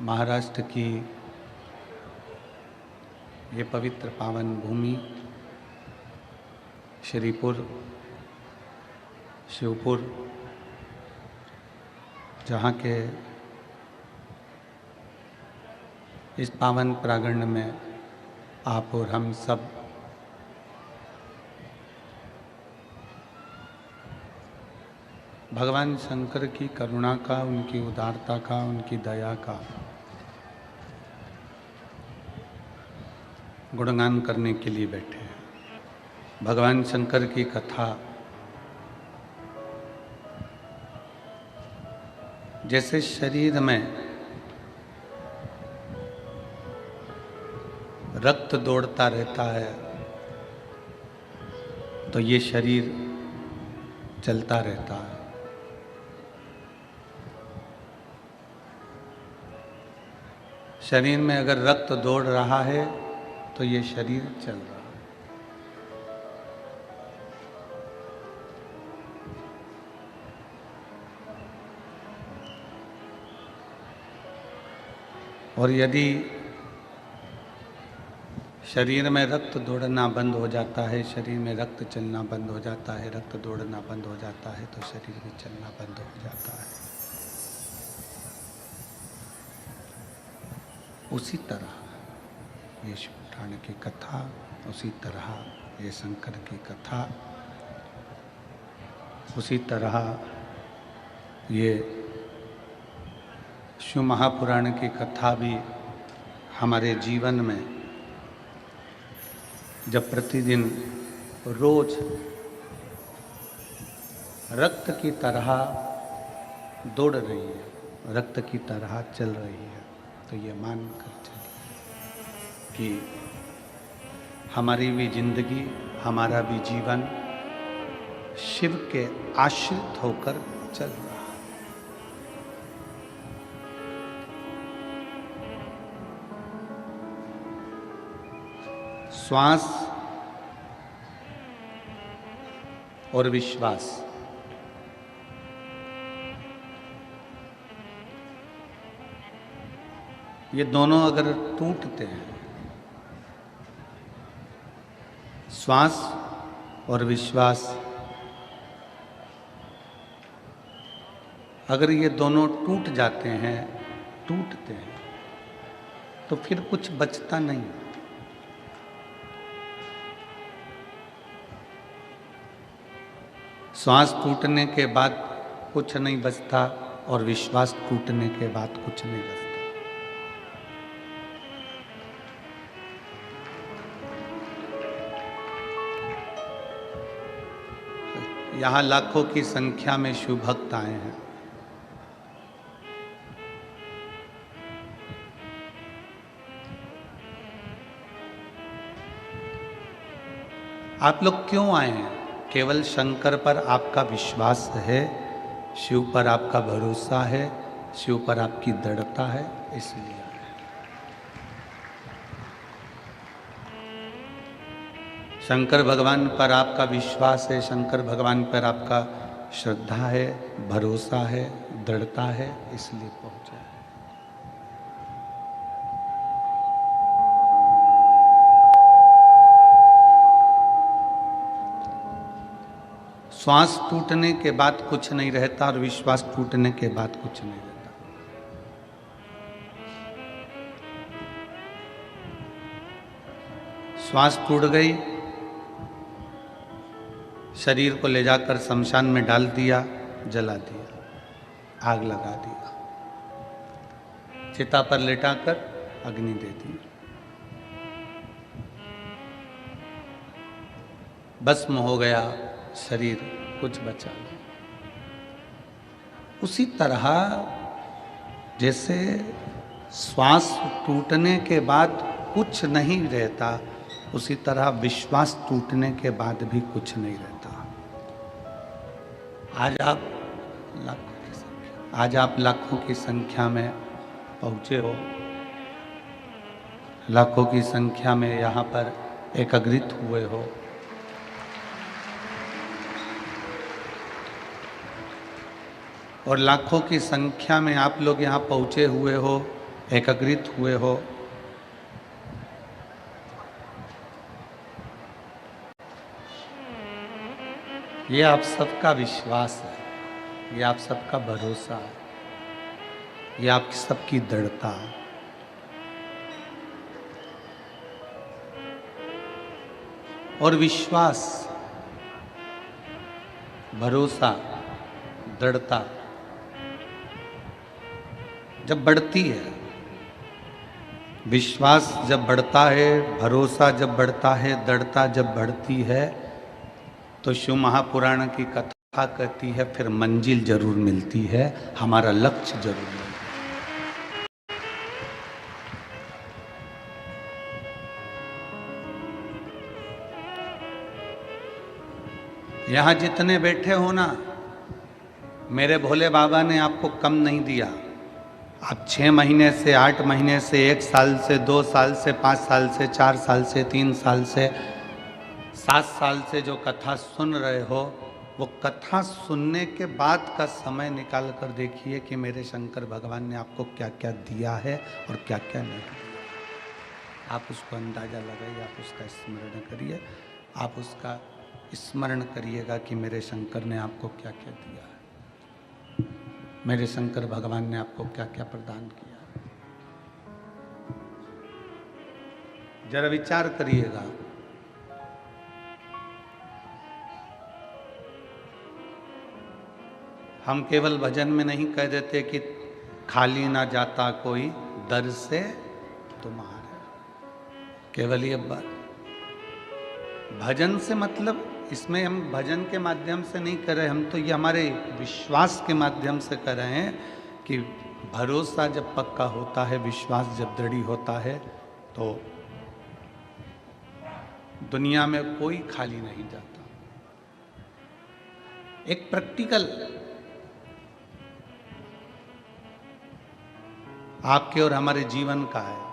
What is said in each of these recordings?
महाराष्ट्र की ये पवित्र पावन भूमि श्रीपुर शिवपुर, जहाँ के इस पावन प्रांगण में आप और हम सब भगवान शंकर की करुणा का, उनकी उदारता का, उनकी दया का गुणगान करने के लिए बैठे हैं। भगवान शंकर की कथा जैसे शरीर में रक्त दौड़ता रहता है तो ये शरीर चलता रहता है। शरीर में अगर रक्त दौड़ रहा है तो ये शरीर चल रहा है। और यदि शरीर में रक्त दौड़ना बंद हो जाता है, शरीर में रक्त चलना बंद हो जाता है, रक्त दौड़ना बंद हो जाता है तो शरीर भी चलना बंद हो जाता है। उसी तरह ये शिव पुराण की कथा, उसी तरह ये शंकर की कथा, उसी तरह ये शिव महापुराण की कथा भी हमारे जीवन में जब प्रतिदिन रोज रक्त की तरह दौड़ रही है, रक्त की तरह चल रही है, तो ये मान कर चलिए कि हमारी भी जिंदगी, हमारा भी जीवन शिव के आश्रित होकर चल रहा है। श्वास और विश्वास, ये दोनों अगर टूटते हैं, श्वास और विश्वास अगर ये दोनों टूट जाते हैं, टूटते हैं, तो फिर कुछ बचता नहीं। श्वास टूटने के बाद कुछ नहीं बचता और विश्वास टूटने के बाद कुछ नहीं बचता। यहाँ लाखों की संख्या में शिव भक्त आए हैं। आप लोग क्यों आए हैं? केवल शंकर पर आपका विश्वास है, शिव पर आपका भरोसा है, शिव पर आपकी दृढ़ता है, इसलिए शंकर भगवान पर आपका विश्वास है, शंकर भगवान पर आपका श्रद्धा है, भरोसा है, दृढ़ता है, इसलिए पहुंचे। श्वास टूटने के बाद कुछ नहीं रहता और विश्वास टूटने के बाद कुछ नहीं रहता। श्वास टूट गई, शरीर को ले जाकर शमशान में डाल दिया, जला दिया, आग लगा दिया, चिता पर लेटाकर अग्नि दे दी, भस्म हो गया शरीर, कुछ बचा नहीं। उसी तरह जैसे श्वास टूटने के बाद कुछ नहीं रहता, उसी तरह विश्वास टूटने के बाद भी कुछ नहीं रहता। आज आप लाखों की संख्या में पहुंचे हो, लाखों की संख्या में यहाँ पर एकत्रित हुए हो। और लाखों की संख्या में आप लोग यहाँ पहुँचे हुए हो एकत्रित हुए हो, ये आप सबका विश्वास है, ये आप सबका भरोसा है, ये आप सबकी दृढ़ता है। और विश्वास, भरोसा, दृढ़ता जब बढ़ती है, विश्वास जब बढ़ता है, भरोसा जब बढ़ता है, दृढ़ता जब बढ़ती है, तो शिव महापुराण की कथा कहती है फिर मंजिल जरूर मिलती है, हमारा लक्ष्य जरूर मिलता है। यहां जितने बैठे हो ना, मेरे भोले बाबा ने आपको कम नहीं दिया। आप 6 महीने से, 8 महीने से, 1 साल से, 2 साल से, 5 साल से, 4 साल से, 3 साल से, 7 साल से जो कथा सुन रहे हो, वो कथा सुनने के बाद का समय निकाल कर देखिए कि मेरे शंकर भगवान ने आपको क्या क्या दिया है और क्या क्या नहीं। आप उसको अंदाजा लगाइए, आप उसका स्मरण करिए, आप उसका स्मरण करिएगा कि मेरे शंकर ने आपको क्या क्या दिया है, मेरे शंकर भगवान ने आपको क्या क्या प्रदान किया। जरा विचार करिएगा। हम केवल भजन में नहीं कह देते कि खाली ना जाता कोई दर से तुम्हारे, केवल ये भजन से मतलब इसमें हम भजन के माध्यम से नहीं कर रहे, हम तो ये हमारे विश्वास के माध्यम से कर रहे हैं कि भरोसा जब पक्का होता है, विश्वास जब दृढ़ होता है, तो दुनिया में कोई खाली नहीं जाता। एक प्रैक्टिकल आपके और हमारे जीवन का है।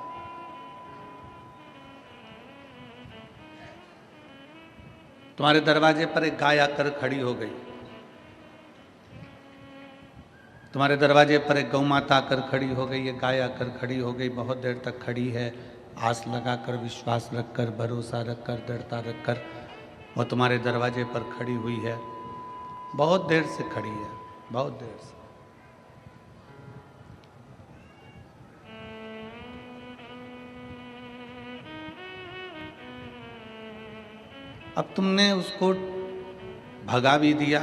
तुम्हारे दरवाजे पर एक गाय आकर खड़ी हो गई, तुम्हारे दरवाजे पर एक गौ माता आकर खड़ी हो गई, एक गाय आकर खड़ी हो गई, बहुत देर तक खड़ी है, आस लगाकर, विश्वास रखकर, भरोसा रखकर, दृढ़ता रखकर वो तुम्हारे दरवाजे पर खड़ी हुई है, बहुत देर से खड़ी है, बहुत देर से। अब तुमने उसको भगा भी दिया,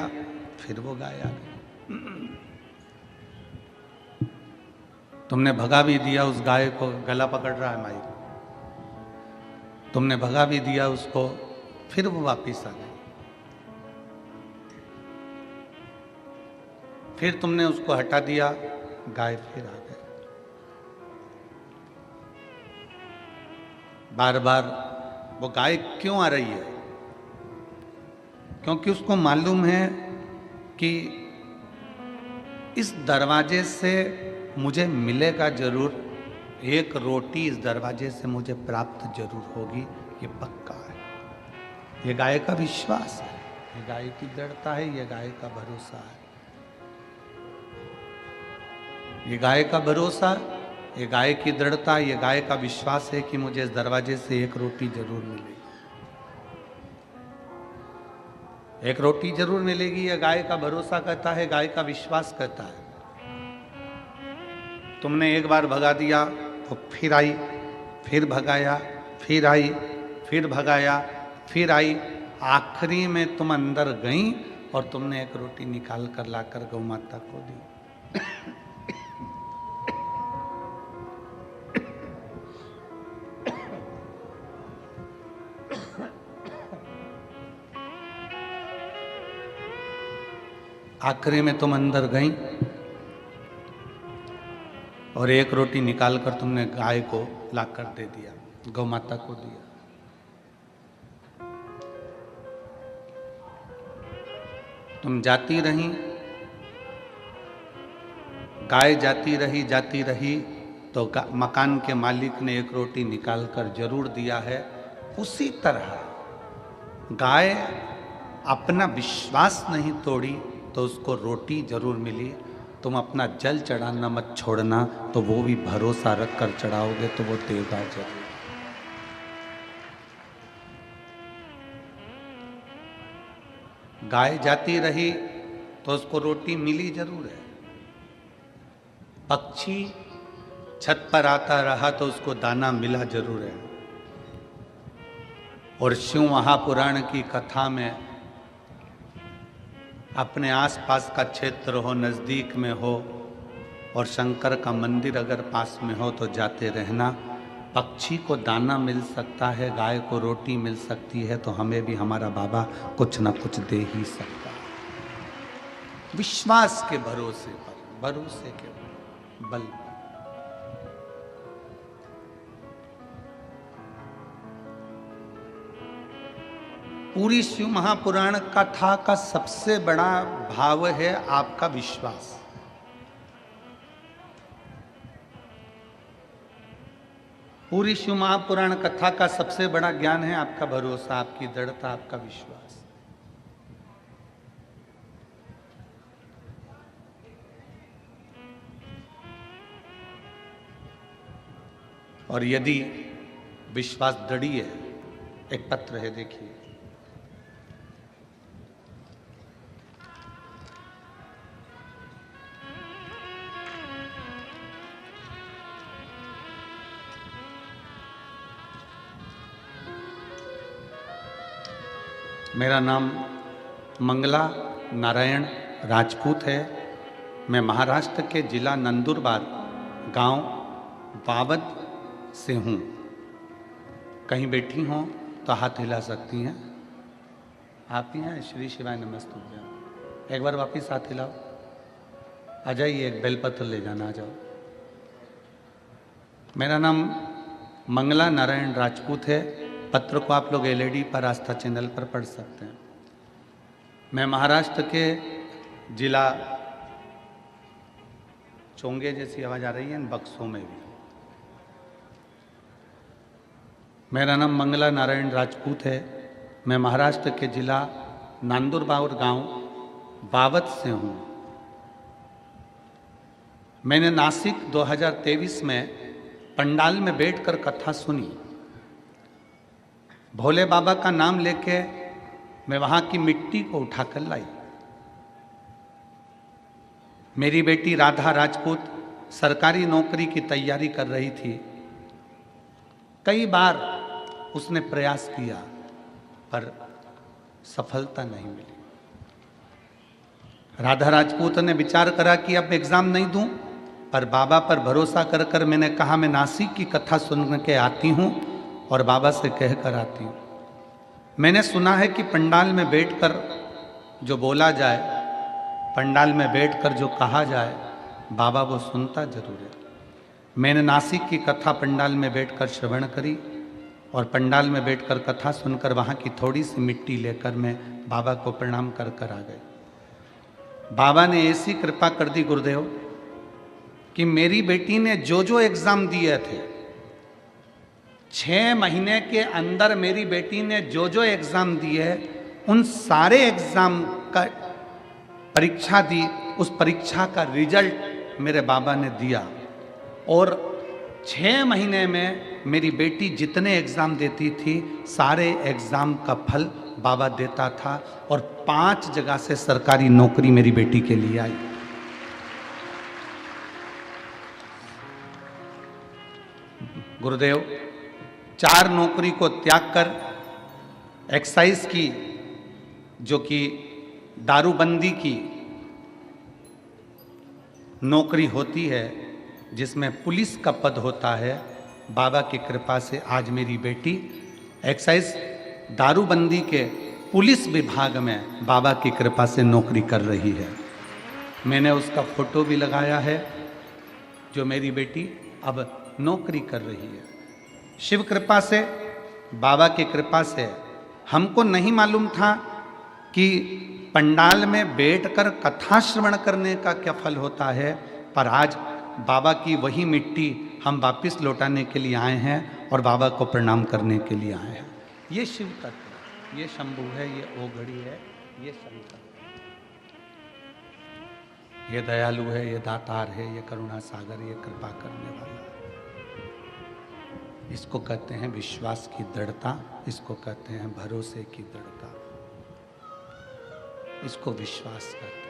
फिर वो गाय आ गई। तुमने भगा भी दिया उस गाय को, गला पकड़ रहा है माइक, तुमने भगा भी दिया उसको, फिर वो वापिस आ गई। फिर तुमने उसको हटा दिया, गाय फिर आ गई। बार बार वो गाय क्यों आ रही है? क्योंकि उसको मालूम है कि इस दरवाजे से मुझे मिलेगा जरूर, एक रोटी इस दरवाजे से मुझे प्राप्त जरूर होगी, ये पक्का है। ये गाय का विश्वास है, ये गाय की दृढ़ता है, ये गाय का भरोसा है, ये गाय का भरोसा, ये गाय की दृढ़ता, ये गाय का विश्वास है कि मुझे इस दरवाजे से एक रोटी जरूर मिलेगी, एक रोटी जरूर मिलेगी। यह गाय का भरोसा कहता है, गाय का विश्वास कहता है। तुमने एक बार भगा दिया तो फिर आई, फिर भगाया, फिर आई, फिर भगाया, फिर आई, आखिरी में तुम अंदर गई और तुमने एक रोटी निकाल कर लाकर गौ माता को दी। आखिरी में तुम अंदर गई और एक रोटी निकालकर तुमने गाय को लाकर दे दिया, गौ माता को दिया। तुम जाती रही, गाय जाती रही तो मकान के मालिक ने एक रोटी निकालकर जरूर दिया है। उसी तरह गाय अपना विश्वास नहीं तोड़ी तो उसको रोटी जरूर मिली, तुम अपना जल चढ़ाना मत छोड़ना, तो वो भी भरोसा रख कर चढ़ाओगे तो वो देगा जरूर। गाय जाती रही तो उसको रोटी मिली जरूर है। पक्षी छत पर आता रहा तो उसको दाना मिला जरूर है। और शिव महापुराण की कथा में अपने आसपास का क्षेत्र हो, नज़दीक में हो, और शंकर का मंदिर अगर पास में हो तो जाते रहना। पक्षी को दाना मिल सकता है, गाय को रोटी मिल सकती है, तो हमें भी हमारा बाबा कुछ ना कुछ दे ही सकता है। विश्वास के भरोसे पर, भरोसे के बल पर। पूरी शिव महापुराण कथा का सबसे बड़ा भाव है आपका विश्वास। पूरी शिव महापुराण कथा का सबसे बड़ा ज्ञान है आपका भरोसा, आपकी दृढ़ता, आपका विश्वास। और यदि विश्वास दृढ़ है, एक पत्र है देखिए, मेरा नाम मंगला नारायण राजपूत है। मैं महाराष्ट्र के जिला नंदुरबार गांव बावद से हूँ। कहीं बैठी हों तो हाथ हिला सकती हैं। आप ही हैं? श्री शिवाय नमस्तुभ्यम। एक बार वापिस हाथ हिलाओ। आ जाइए, एक बेलपत्र ले जाना, आ जाओ। मेरा नाम मंगला नारायण राजपूत है। पत्र को आप लोग एलईडी पर आस्था चैनल पर पढ़ सकते हैं। मैं महाराष्ट्र के जिला, चोंगे जैसी आवाज़ आ रही है इन बक्सों में भी। मेरा नाम मंगला नारायण राजपूत है। मैं महाराष्ट्र के जिला नंदुरबार गांव बावद से हूँ। मैंने नासिक 2023 में पंडाल में बैठकर कथा सुनी। भोले बाबा का नाम लेके मैं वहाँ की मिट्टी को उठाकर लाई। मेरी बेटी राधा राजपूत सरकारी नौकरी की तैयारी कर रही थी। कई बार उसने प्रयास किया पर सफलता नहीं मिली। राधा राजपूत ने विचार करा कि अब एग्जाम नहीं दूं, पर बाबा पर भरोसा कर कर मैंने कहा मैं नासिक की कथा सुन के आती हूँ और बाबा से कह कर आती हूँ। मैंने सुना है कि पंडाल में बैठकर जो बोला जाए, पंडाल में बैठकर जो कहा जाए, बाबा वो सुनता जरूर है। मैंने नासिक की कथा पंडाल में बैठकर श्रवण करी और पंडाल में बैठकर कथा सुनकर वहाँ की थोड़ी सी मिट्टी लेकर मैं बाबा को प्रणाम कर कर आ गए। बाबा ने ऐसी कृपा कर दी गुरुदेव कि मेरी बेटी ने जो जो एग्ज़ाम दिए थे, 6 महीने के अंदर मेरी बेटी ने जो जो एग्ज़ाम दिए, उन सारे एग्ज़ाम का परीक्षा दी। उस परीक्षा का रिजल्ट मेरे बाबा ने दिया और 6 महीने में मेरी बेटी जितने एग्ज़ाम देती थी, सारे एग्ज़ाम का फल बाबा देता था और 5 जगह से सरकारी नौकरी मेरी बेटी के लिए आई। गुरुदेव 4 नौकरी को त्याग कर एक्साइज की, जो कि दारूबंदी की नौकरी होती है, जिसमें पुलिस का पद होता है, बाबा की कृपा से आज मेरी बेटी एक्साइज दारूबंदी के पुलिस विभाग में बाबा की कृपा से नौकरी कर रही है। मैंने उसका फोटो भी लगाया है, जो मेरी बेटी अब नौकरी कर रही है। शिव कृपा से, बाबा की कृपा से। हमको नहीं मालूम था कि पंडाल में बैठकर कथा श्रवण करने का क्या फल होता है, पर आज बाबा की वही मिट्टी हम वापस लौटाने के लिए आए हैं और बाबा को प्रणाम करने के लिए आए हैं। ये शिव तत्व, ये शंभु है, ये ओघड़ी है, ये शंकर। ये दयालु है, ये दातार है, ये करुणा सागर, ये कृपा करने वाला है। इसको कहते हैं विश्वास की दृढ़ता, इसको कहते हैं भरोसे की दृढ़ता, इसको विश्वास कहते हैं।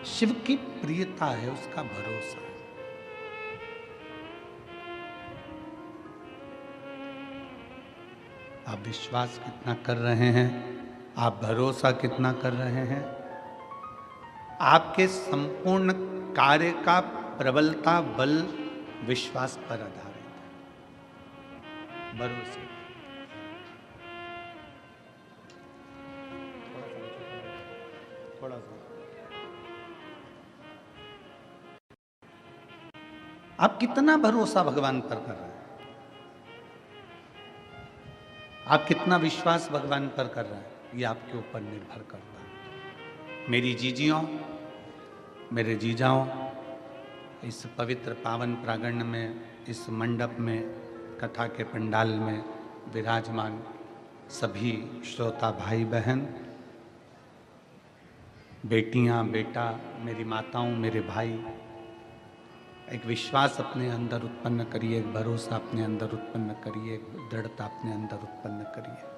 शिव की प्रियता है, उसका भरोसा है। आप विश्वास कितना कर रहे हैं, आप भरोसा कितना कर रहे हैं, आपके संपूर्ण कार्य का प्रबलता बल विश्वास पर आधारित है, भरोसे। थोड़ा सा आप कितना भरोसा भगवान पर कर रहे हैं, आप कितना विश्वास भगवान पर कर रहे हैं, ये आपके ऊपर निर्भर करता है। मेरी जीजियों, मेरे जीजाओं, इस पवित्र पावन प्रांगण में, इस मंडप में, कथा के पंडाल में विराजमान सभी श्रोता भाई बहन, बेटियां, बेटा, मेरी माताओं, मेरे भाई, एक विश्वास अपने अंदर उत्पन्न करिए, एक भरोसा अपने अंदर उत्पन्न करिए, एक दृढ़ता अपने अंदर उत्पन्न करिए।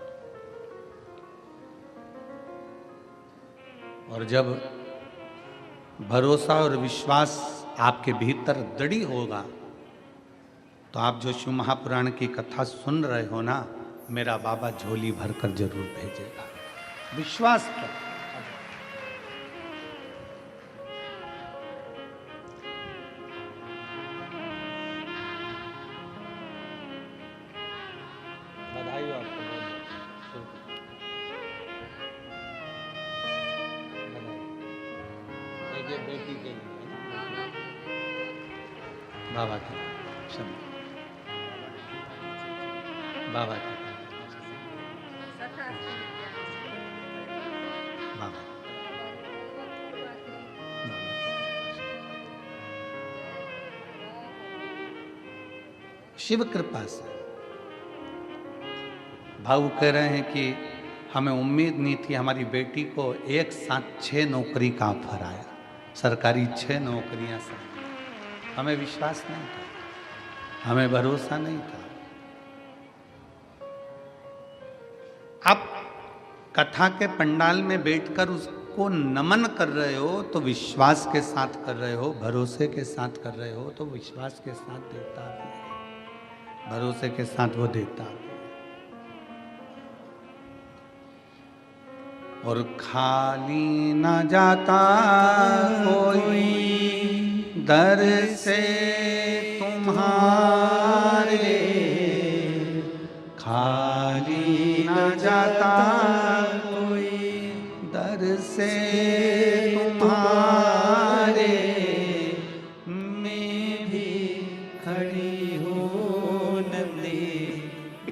और जब भरोसा और विश्वास आपके भीतर दृढ़ होगा तो आप जो शिव महापुराण की कथा सुन रहे हो ना, मेरा बाबा झोली भरकर जरूर भेजेगा, विश्वास पर। बधाई हो आपको, ये बेटी के लिए है ना, बाबा के शब्द, बाबा के बाबा, शिव कृपा से। भाऊ कह रहे हैं कि हमें उम्मीद नहीं थी, हमारी बेटी को एक साथ 6 नौकरी का ऑफर आया, सरकारी 6 नौकरियां साथ। हमें विश्वास नहीं था, हमें भरोसा नहीं था। आप कथा के पंडाल में बैठकर उसको नमन कर रहे हो तो विश्वास के साथ कर रहे हो, भरोसे के साथ कर रहे हो तो विश्वास के साथ देता भी है, भरोसे के साथ वो देता भी है। और खाली न जाता कोई दर से तुम्हारे, खाली न जाता कोई दर से तुम्हारे, मैं भी खड़ी हूँ नंदी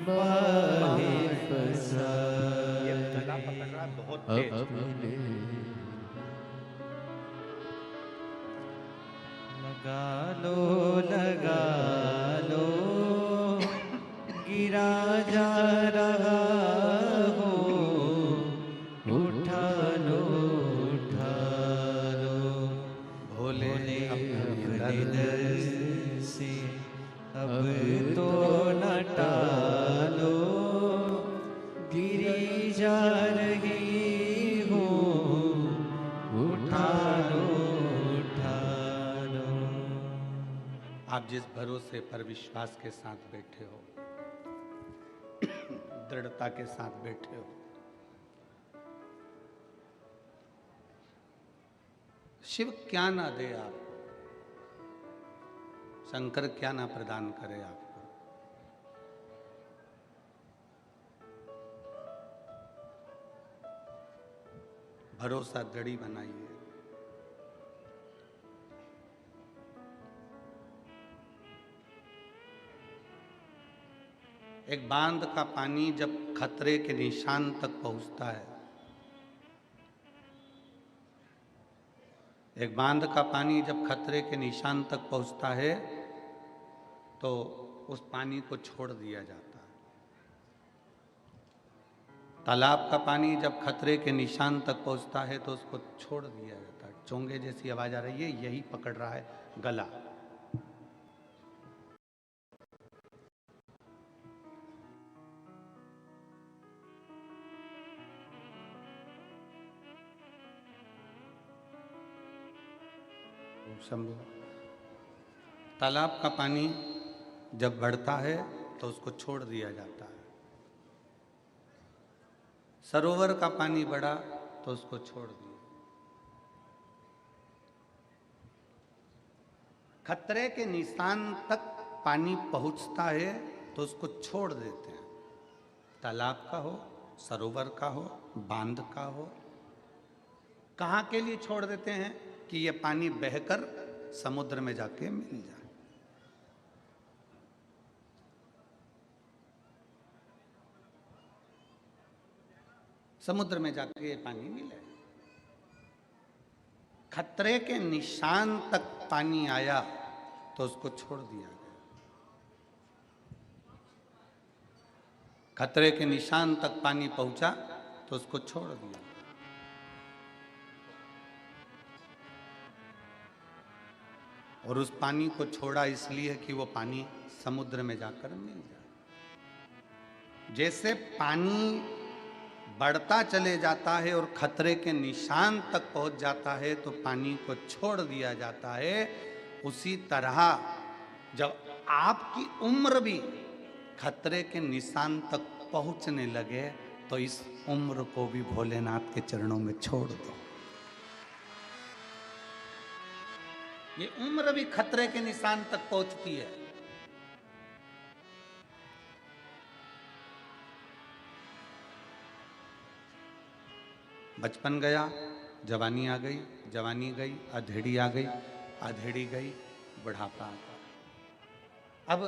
बाहे फसा। ये गला पकड़ रहा बहुत तेज। लगा लो गिरा जा रहा हो, उठा लो भोले अपने दर से, अब तो न टालो, गिरी जा रही हो, उठा लो। आप जिस भरोसे पर विश्वास के साथ बैठे हो, दृढ़ता के साथ बैठे हो, शिव क्या ना दे आपको, शंकर क्या ना प्रदान करे आपको। भरोसा दृढ़ बनाइए। एक बांध का पानी जब खतरे के निशान तक पहुंचता है, एक बांध का पानी जब खतरे के निशान तक पहुंचता है तो उस पानी को छोड़ दिया जाता है। तालाब का पानी जब खतरे के निशान तक पहुंचता है तो उसको छोड़ दिया जाता है। चोंगे जैसी आवाज आ रही है, यही पकड़ रहा है गला। शंभु, तालाब का पानी जब बढ़ता है तो उसको छोड़ दिया जाता है। सरोवर का पानी बढ़ा तो उसको छोड़ दिया। खतरे के निशान तक पानी पहुंचता है तो उसको छोड़ देते हैं। तालाब का हो, सरोवर का हो, बांध का हो, कहाँ के लिए छोड़ देते हैं कि ये पानी बहकर समुद्र में जाके मिल जाए। समुद्र में जाके ये पानी मिले। खतरे के निशान तक पानी आया तो उसको छोड़ दिया गया। खतरे के निशान तक पानी पहुंचा तो उसको छोड़ दिया। और उस पानी को छोड़ा इसलिए कि वो पानी समुद्र में जाकर मिल जाए। जैसे पानी बढ़ता चले जाता है और खतरे के निशान तक पहुंच जाता है तो पानी को छोड़ दिया जाता है, उसी तरह जब आपकी उम्र भी खतरे के निशान तक पहुंचने लगे तो इस उम्र को भी भोलेनाथ के चरणों में छोड़ दो। ये उम्र भी खतरे के निशान तक पहुंचती है। बचपन गया, जवानी आ गई, जवानी गई, अधेड़ी आ गई, अधेड़ी गई, बुढ़ापा आ गया। अब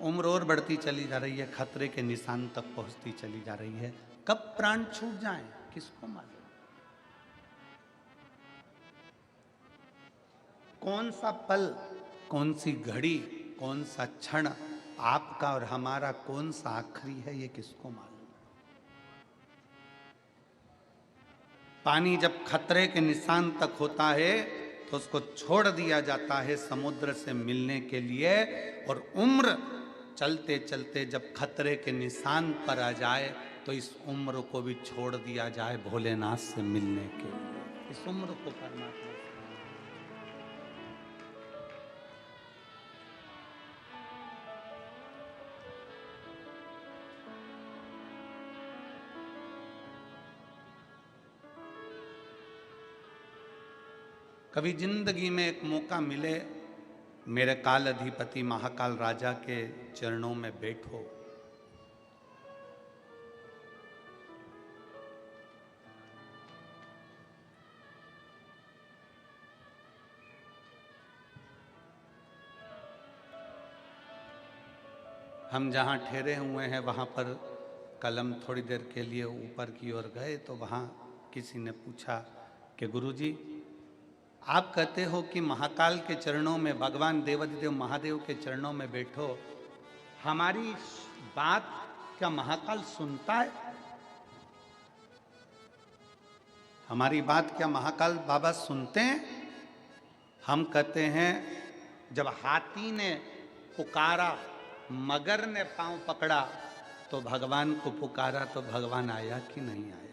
उम्र और बढ़ती चली जा रही है, खतरे के निशान तक पहुंचती चली जा रही है। कब प्राण छूट जाए किसको मालूम। कौन सा पल, कौन सी घड़ी, कौन सा क्षण आपका और हमारा कौन सा आखिरी है, ये किसको मालूम। पानी जब खतरे के निशान तक होता है तो उसको छोड़ दिया जाता है समुद्र से मिलने के लिए। और उम्र चलते चलते जब खतरे के निशान पर आ जाए तो इस उम्र को भी छोड़ दिया जाए भोलेनाथ से मिलने के लिए। इस उम्र को परमात्मा कभी जिंदगी में एक मौका मिले, मेरे काल अधिपति महाकाल राजा के चरणों में बैठो। हम जहाँ ठहरे हुए हैं वहाँ पर कलम थोड़ी देर के लिए ऊपर की ओर गए तो वहाँ किसी ने पूछा कि गुरुजी, आप कहते हो कि महाकाल के चरणों में, भगवान देवाधिदेव महादेव के चरणों में बैठो, हमारी बात क्या महाकाल सुनता है? हमारी बात क्या महाकाल बाबा सुनते हैं? हम कहते हैं जब हाथी ने पुकारा, मगर ने पांव पकड़ा तो भगवान को पुकारा तो भगवान आया कि नहीं आया?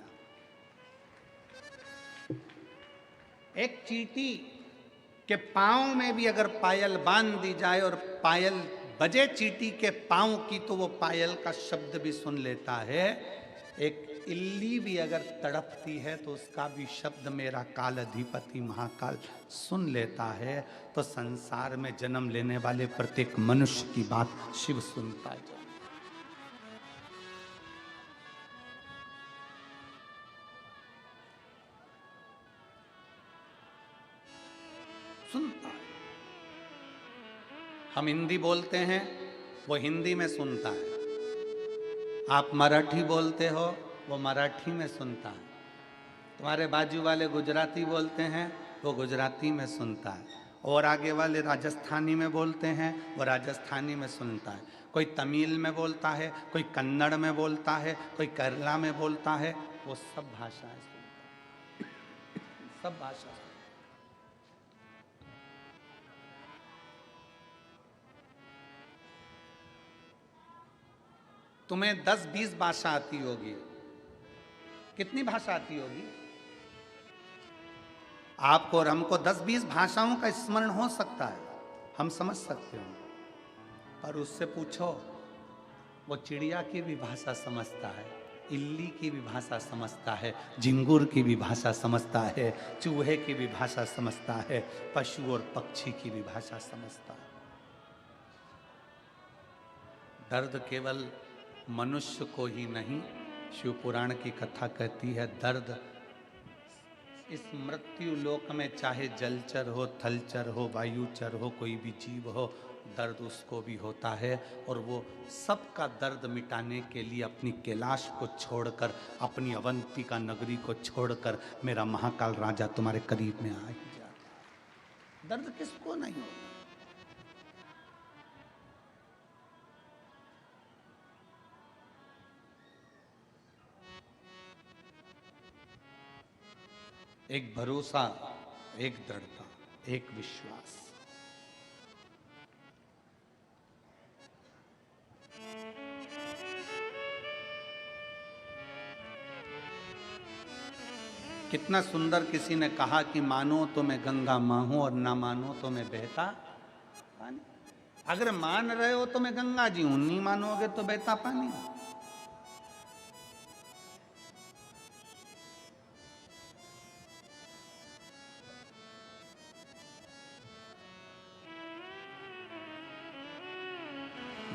एक चींटी के पांव में भी अगर पायल बांध दी जाए और पायल बजे चींटी के पांव की तो वो पायल का शब्द भी सुन लेता है। एक इल्ली भी अगर तड़पती है तो उसका भी शब्द मेरा काल अधिपति महाकाल सुन लेता है। तो संसार में जन्म लेने वाले प्रत्येक मनुष्य की बात शिव सुनता है। सुनता है। हम हिंदी बोलते हैं, वो हिंदी में सुनता है। आप मराठी बोलते हो, वो मराठी में सुनता है। तुम्हारे बाजू वाले गुजराती बोलते हैं, वो गुजराती में सुनता है। और आगे वाले राजस्थानी में बोलते हैं, वो राजस्थानी में सुनता है। कोई तमिल में बोलता है, कोई कन्नड़ में बोलता है, कोई केरला में बोलता है, वो सब भाषाएं सुनता है, सब भाषा। तुम्हें 10-20 भाषा आती होगी, कितनी भाषा आती होगी? आपको और हमको 10-20 भाषाओं का स्मरण हो सकता है, हम समझ सकते हो, पर उससे पूछो, वो चिड़िया की भी भाषा समझता है, इल्ली की भी भाषा समझता है, झिंगुर की भी भाषा समझता है, चूहे की भी भाषा समझता है, पशु और पक्षी की भी भाषा समझता है। दर्द केवल मनुष्य को ही नहीं, शिव पुराण की कथा कहती है, दर्द इस मृत्यु लोक में चाहे जलचर हो, थलचर हो, वायुचर हो, कोई भी जीव हो, दर्द उसको भी होता है। और वो सबका दर्द मिटाने के लिए अपनी कैलाश को छोड़कर, अपनी अवंतिका नगरी को छोड़कर मेरा महाकाल राजा तुम्हारे करीब में आ ही जाता है। दर्द किसको नहीं होता? एक भरोसा, एक दृढ़ता, एक विश्वास। कितना सुंदर किसी ने कहा कि मानो तो मैं गंगा माँ हूं और ना मानो तो मैं बहता पानी। अगर मान रहे हो तो मैं गंगा जी हूं, नहीं मानोगे तो बहता पानी।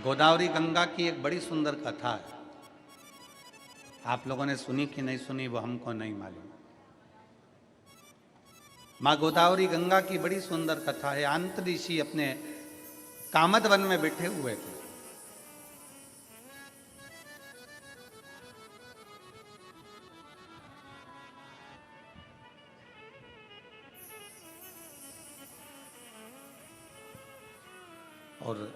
गोदावरी गंगा की एक बड़ी सुंदर कथा है, आप लोगों ने सुनी कि नहीं सुनी वो हमको नहीं मालूम। माँ गोदावरी गंगा की बड़ी सुंदर कथा है। अंत ऋषि अपने कामद वन में बैठे हुए थे, और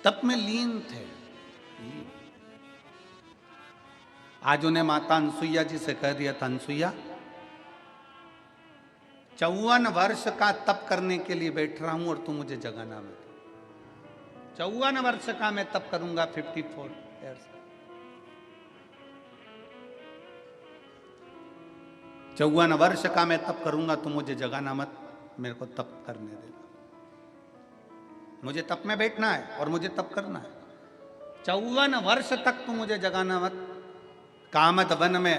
तप में लीन थे। आज उन्हें माता अनसुईया जी से कह दिया था, अनसुईया 54 वर्ष का तप करने के लिए बैठ रहा हूं और तू मुझे जगाना मत। 54 वर्ष का मैं तप करूंगा, 54 ईयर्स, 54 वर्ष का मैं तप करूंगा, तू मुझे जगाना मत, मेरे को तप करने दे। मुझे तप में बैठना है और मुझे तप करना है। 54 वर्ष तक तू मुझे जगाना मत। कामद वन में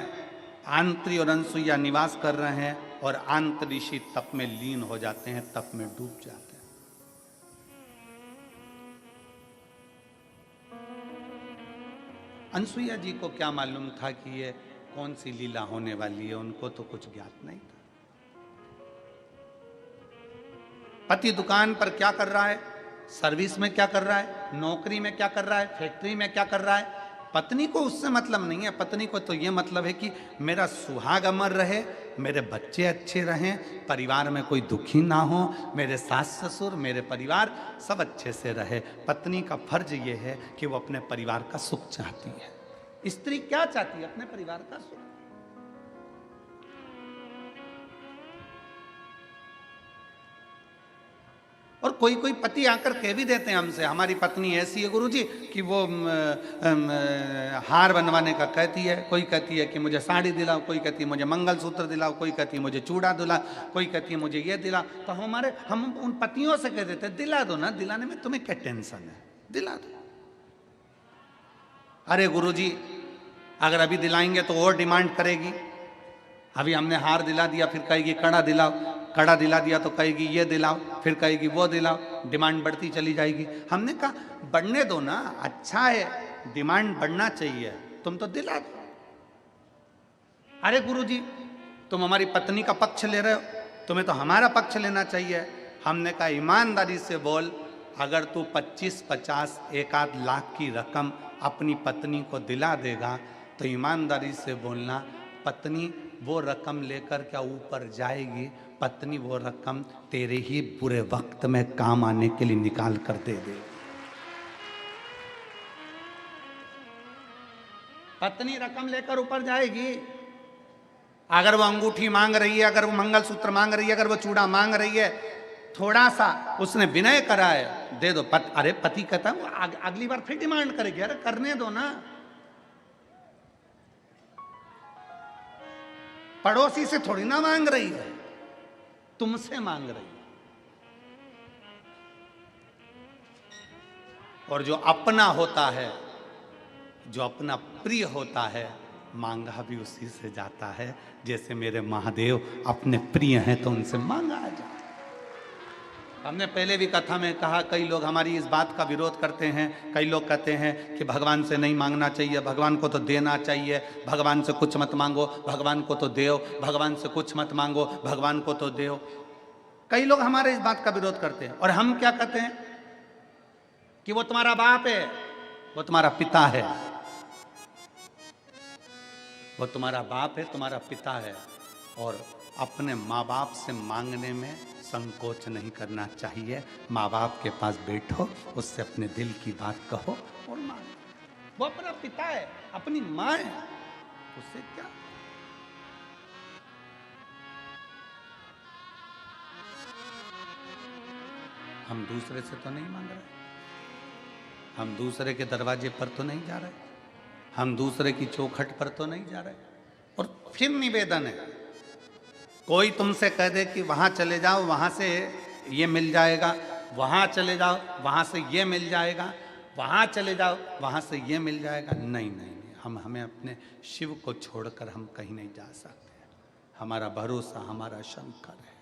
आंत्री और अनसुईया निवास कर रहे हैं और आंत ऋषि तप में लीन हो जाते हैं, तप में डूब जाते हैं। अनसुईया जी को क्या मालूम था कि ये कौन सी लीला होने वाली है, उनको तो कुछ ज्ञात नहीं था। पति दुकान पर क्या कर रहा है, सर्विस में क्या कर रहा है, नौकरी में क्या कर रहा है, फैक्ट्री में क्या कर रहा है, पत्नी को उससे मतलब नहीं है। पत्नी को तो ये मतलब है कि मेरा सुहाग अमर रहे, मेरे बच्चे अच्छे रहें, परिवार में कोई दुखी ना हो, मेरे सास ससुर, मेरे परिवार सब अच्छे से रहे। पत्नी का फर्ज ये है कि वो अपने परिवार का सुख चाहती है। स्त्री क्या चाहती है? अपने परिवार का सुख। और कोई कोई पति आकर कह भी देते हैं हमसे, हमारी पत्नी ऐसी है गुरुजी कि वो हार बनवाने का कहती है, कोई कहती है कि मुझे साड़ी दिलाओ, कोई कहती है मुझे मंगलसूत्र दिलाओ, कोई कहती है मुझे चूड़ा दिला, कोई कहती है मुझे ये दिला। तो हम उन पतियों से कह देते हैं, दिला दो ना, दिलाने में तुम्हें क्या टेंशन है, दिला दो। अरे गुरुजी अगर अभी दिलाएंगे तो और डिमांड करेगी। अभी हमने हार दिला दिया, फिर कहेगी कड़ा दिलाओ, कड़ा दिला दिया तो कहेगी ये दिलाओ, फिर कहेगी वो दिलाओ, डिमांड बढ़ती चली जाएगी। हमने कहा बढ़ने दो ना, अच्छा है, डिमांड बढ़ना चाहिए, तुम तो दिला दो। अरे गुरुजी तुम हमारी पत्नी का पक्ष ले रहे हो, तुम्हें तो हमारा पक्ष लेना चाहिए। हमने कहा ईमानदारी से बोल, अगर तू 25-50 1 आध लाख की रकम अपनी पत्नी को दिला देगा तो ईमानदारी से बोलना पत्नी वो रकम लेकर क्या ऊपर जाएगी, पत्नी वो रकम तेरे ही बुरे वक्त में काम आने के लिए निकाल कर दे दे। पत्नी रकम लेकर ऊपर जाएगी, अगर वो अंगूठी मांग रही है, अगर वो मंगलसूत्र मांग रही है, अगर वो चूड़ा मांग रही है, थोड़ा सा उसने विनय करा है, दे दो। अरे पति कहता है अगली बार फिर डिमांड करेगी, अरे करने दो ना। पड़ोसी से थोड़ी ना मांग रही है, तुमसे मांग रही है। और जो अपना होता है, जो अपना प्रिय होता है, मांगा भी उसी से जाता है। जैसे मेरे महादेव अपने प्रिय हैं तो उनसे मांगा जाता है। हमने पहले भी कथा में कहा, कई लोग हमारी इस बात का विरोध करते हैं। कई लोग कहते हैं कि भगवान से नहीं मांगना चाहिए, भगवान को तो देना चाहिए, भगवान से कुछ मत मांगो, भगवान को तो देओ, भगवान से कुछ मत मांगो, भगवान को तो देओ। कई लोग हमारे इस बात का विरोध करते हैं। और हम क्या कहते हैं कि वो तुम्हारा बाप है, वो तुम्हारा पिता है, वो तुम्हारा बाप है, तुम्हारा पिता है। और अपने माँ बाप से मांगने में संकोच नहीं करना चाहिए। माँ बाप के पास बैठो, उससे अपने दिल की बात कहो और मांगो। वो अपना पिता है, अपनी माँ है, उससे क्या। हम दूसरे से तो नहीं मांग रहे, हम दूसरे के दरवाजे पर तो नहीं जा रहे, हम दूसरे की चौखट पर तो नहीं जा रहे। और फिर निवेदन है, कोई तुमसे कह दे कि वहां चले जाओ, वहां से ये मिल जाएगा, वहां चले जाओ, वहां से ये मिल जाएगा, वहां चले जाओ, वहां से ये मिल जाएगा। नहीं नहीं नहीं, हमें अपने शिव को छोड़कर हम कहीं नहीं जा सकते। हमारा भरोसा हमारा शंकर है।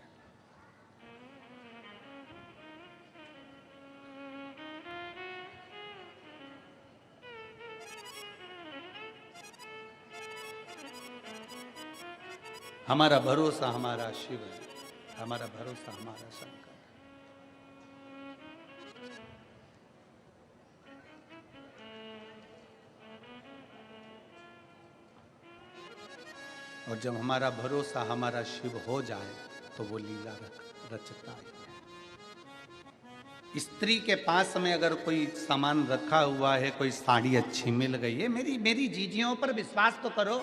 हमारा भरोसा हमारा शिव है, हमारा भरोसा हमारा शंकर है। और जब हमारा भरोसा हमारा शिव हो जाए तो वो लीला रचता है। स्त्री के पास में अगर कोई सामान रखा हुआ है, कोई साड़ी अच्छी मिल गई है, मेरी जीजियों पर विश्वास तो करो।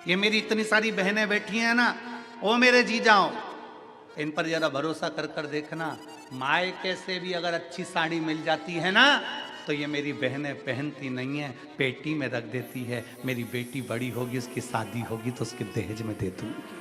ये मेरी इतनी सारी बहनें बैठी हैं ना, ओ मेरे जीजाओ, इन पर जरा भरोसा कर कर देखना। मायके से भी अगर अच्छी साड़ी मिल जाती है ना, तो ये मेरी बहनें पहनती नहीं है, पेटी में रख देती है। मेरी बेटी बड़ी होगी, उसकी शादी होगी तो उसके दहेज में दे दूंगी।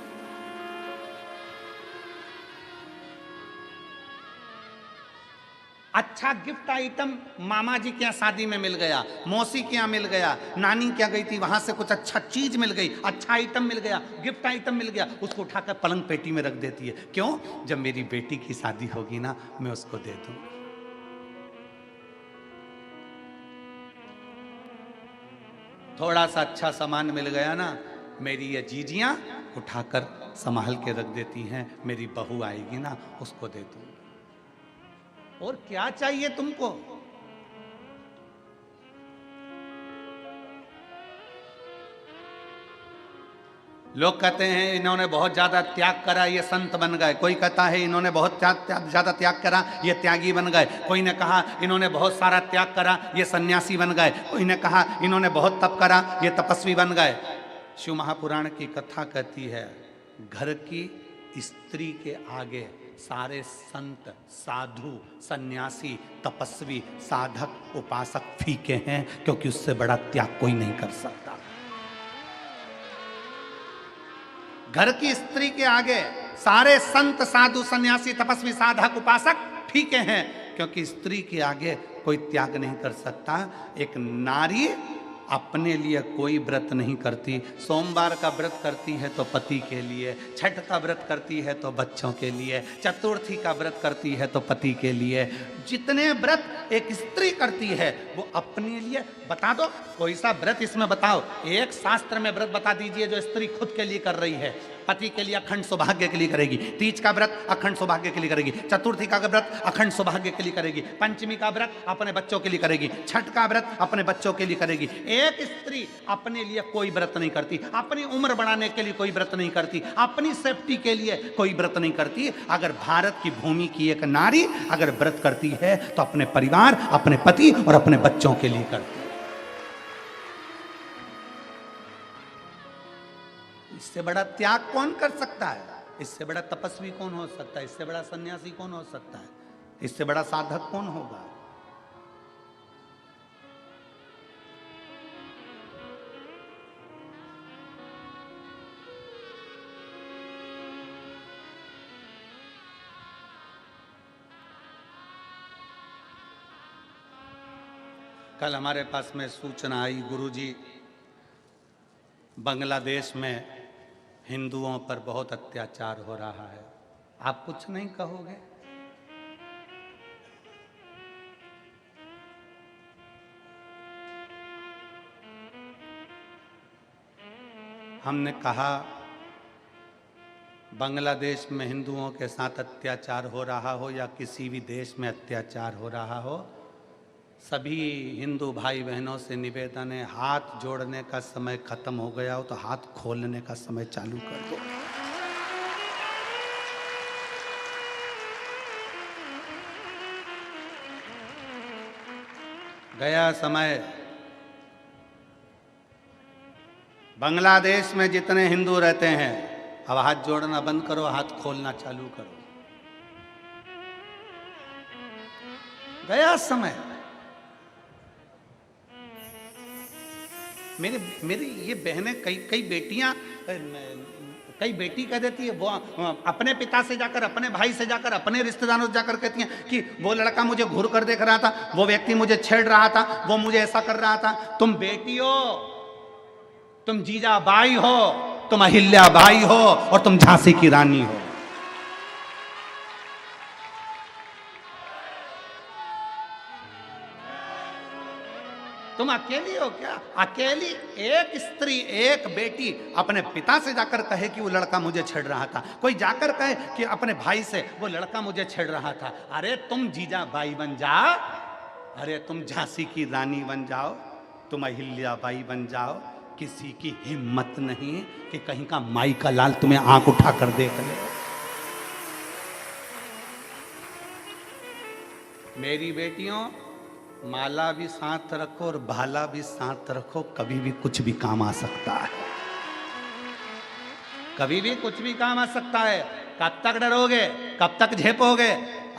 अच्छा गिफ्ट आइटम मामा जी के यहाँ शादी में मिल गया, मौसी के यहाँ मिल गया, नानी क्या गई थी वहां से कुछ अच्छा चीज मिल गई, अच्छा आइटम मिल गया, गिफ्ट आइटम मिल गया, उसको उठाकर पलंग पेटी में रख देती है। क्यों? जब मेरी बेटी की शादी होगी ना, मैं उसको दे दूंगी। थोड़ा सा अच्छा सामान मिल गया ना, मेरी ये जीजियां उठाकर संभाल के रख देती हैं। मेरी बहू आएगी ना, उसको दे दूंगी। और क्या चाहिए तुमको? लोग कहते हैं इन्होंने बहुत ज्यादा त्याग करा, ये संत बन गए। कोई कहता है इन्होंने बहुत ज्यादा त्याग करा, ये त्यागी बन गए। कोई ने कहा इन्होंने बहुत सारा त्याग करा, ये सन्यासी बन गए। कोई ने कहा इन्होंने बहुत तप करा, ये तपस्वी बन गए। शिव महापुराण की कथा कहती है, घर की स्त्री के आगे सारे संत, साधु, सन्यासी, तपस्वी, साधक, उपासक फीके हैं, क्योंकि उससे बड़ा त्याग कोई नहीं कर सकता। घर की स्त्री के आगे सारे संत, साधु, सन्यासी, तपस्वी, साधक, उपासक फीके हैं, क्योंकि स्त्री के आगे कोई त्याग नहीं कर सकता। एक नारी अपने लिए कोई व्रत नहीं करती। सोमवार का व्रत करती है तो पति के लिए, छठ का व्रत करती है तो बच्चों के लिए, चतुर्थी का व्रत करती है तो पति के लिए। जितने व्रत एक स्त्री करती है वो अपने लिए। बता दो कोई सा व्रत इसमें बताओ, एक शास्त्र में व्रत बता दीजिए जो स्त्री खुद के लिए कर रही है। पति के लिए अखंड सौभाग्य के लिए करेगी, तीज का व्रत अखंड सौभाग्य के लिए करेगी, चतुर्थी का व्रत अखंड सौभाग्य के लिए करेगी, पंचमी का व्रत अपने बच्चों के लिए करेगी, छठ का व्रत अपने बच्चों के लिए करेगी। एक स्त्री अपने लिए कोई व्रत नहीं करती, अपनी उम्र बढ़ाने के लिए कोई व्रत नहीं करती, अपनी सेफ्टी के लिए कोई व्रत नहीं करती। अगर भारत की भूमि की एक नारी अगर व्रत करती है तो अपने परिवार, अपने पति और अपने बच्चों के लिए करती है। इससे बड़ा त्याग कौन कर सकता है? इससे बड़ा तपस्वी कौन हो सकता है? इससे बड़ा सन्यासी कौन हो सकता है? इससे बड़ा साधक कौन होगा? कल हमारे पास में सूचना आई, गुरुजी बांग्लादेश में हिंदुओं पर बहुत अत्याचार हो रहा है। आप कुछ नहीं कहोगे? हमने कहा बांग्लादेश में हिंदुओं के साथ अत्याचार हो रहा हो या किसी भी देश में अत्याचार हो रहा हो, सभी हिंदू भाई बहनों से निवेदन है, हाथ जोड़ने का समय खत्म हो गया हो तो हाथ खोलने का समय चालू कर दो। गया समय। बांग्लादेश में जितने हिंदू रहते हैं, अब हाथ जोड़ना बंद करो, हाथ खोलना चालू करो। गया समय। मेरी ये बहनें, कई बेटियां, कई बेटी कह देती है, वो अपने पिता से जाकर, अपने भाई से जाकर, अपने रिश्तेदारों से जाकर कहती हैं कि वो लड़का मुझे घूर कर देख रहा था, वो व्यक्ति मुझे छेड़ रहा था, वो मुझे ऐसा कर रहा था। तुम बेटी हो, तुम जीजाबाई हो, तुम अहिल्याबाई हो और तुम झांसी की रानी हो। तुम अकेली हो क्या? अकेली एक स्त्री, एक बेटी अपने पिता से जाकर कहे कि वो लड़का मुझे छेड़ रहा था, कोई जाकर कहे कि अपने भाई से वो लड़का मुझे छेड़ रहा था। अरे तुम जीजाबाई बन जाओ, अरे तुम झांसी की रानी बन जाओ, तुम अहिल्याबाई बन जाओ। किसी की हिम्मत नहीं कि कहीं का माई का लाल तुम्हें आंख उठाकर देख ले। मेरी बेटियों, माला भी साथ रखो और भाला भी साथ रखो, कभी भी कुछ भी काम आ सकता है, कभी भी कुछ भी काम आ सकता है। कब तक डरोगे? कब तक झेपोगे?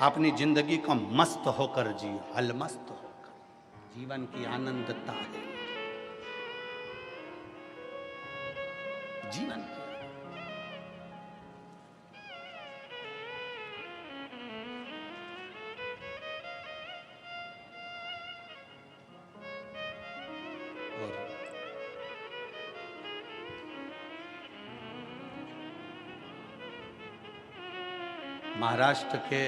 अपनी जिंदगी को मस्त होकर जियो, अलमस्त होकर। जीवन की आनंदता है जीवन की। महाराष्ट्र के,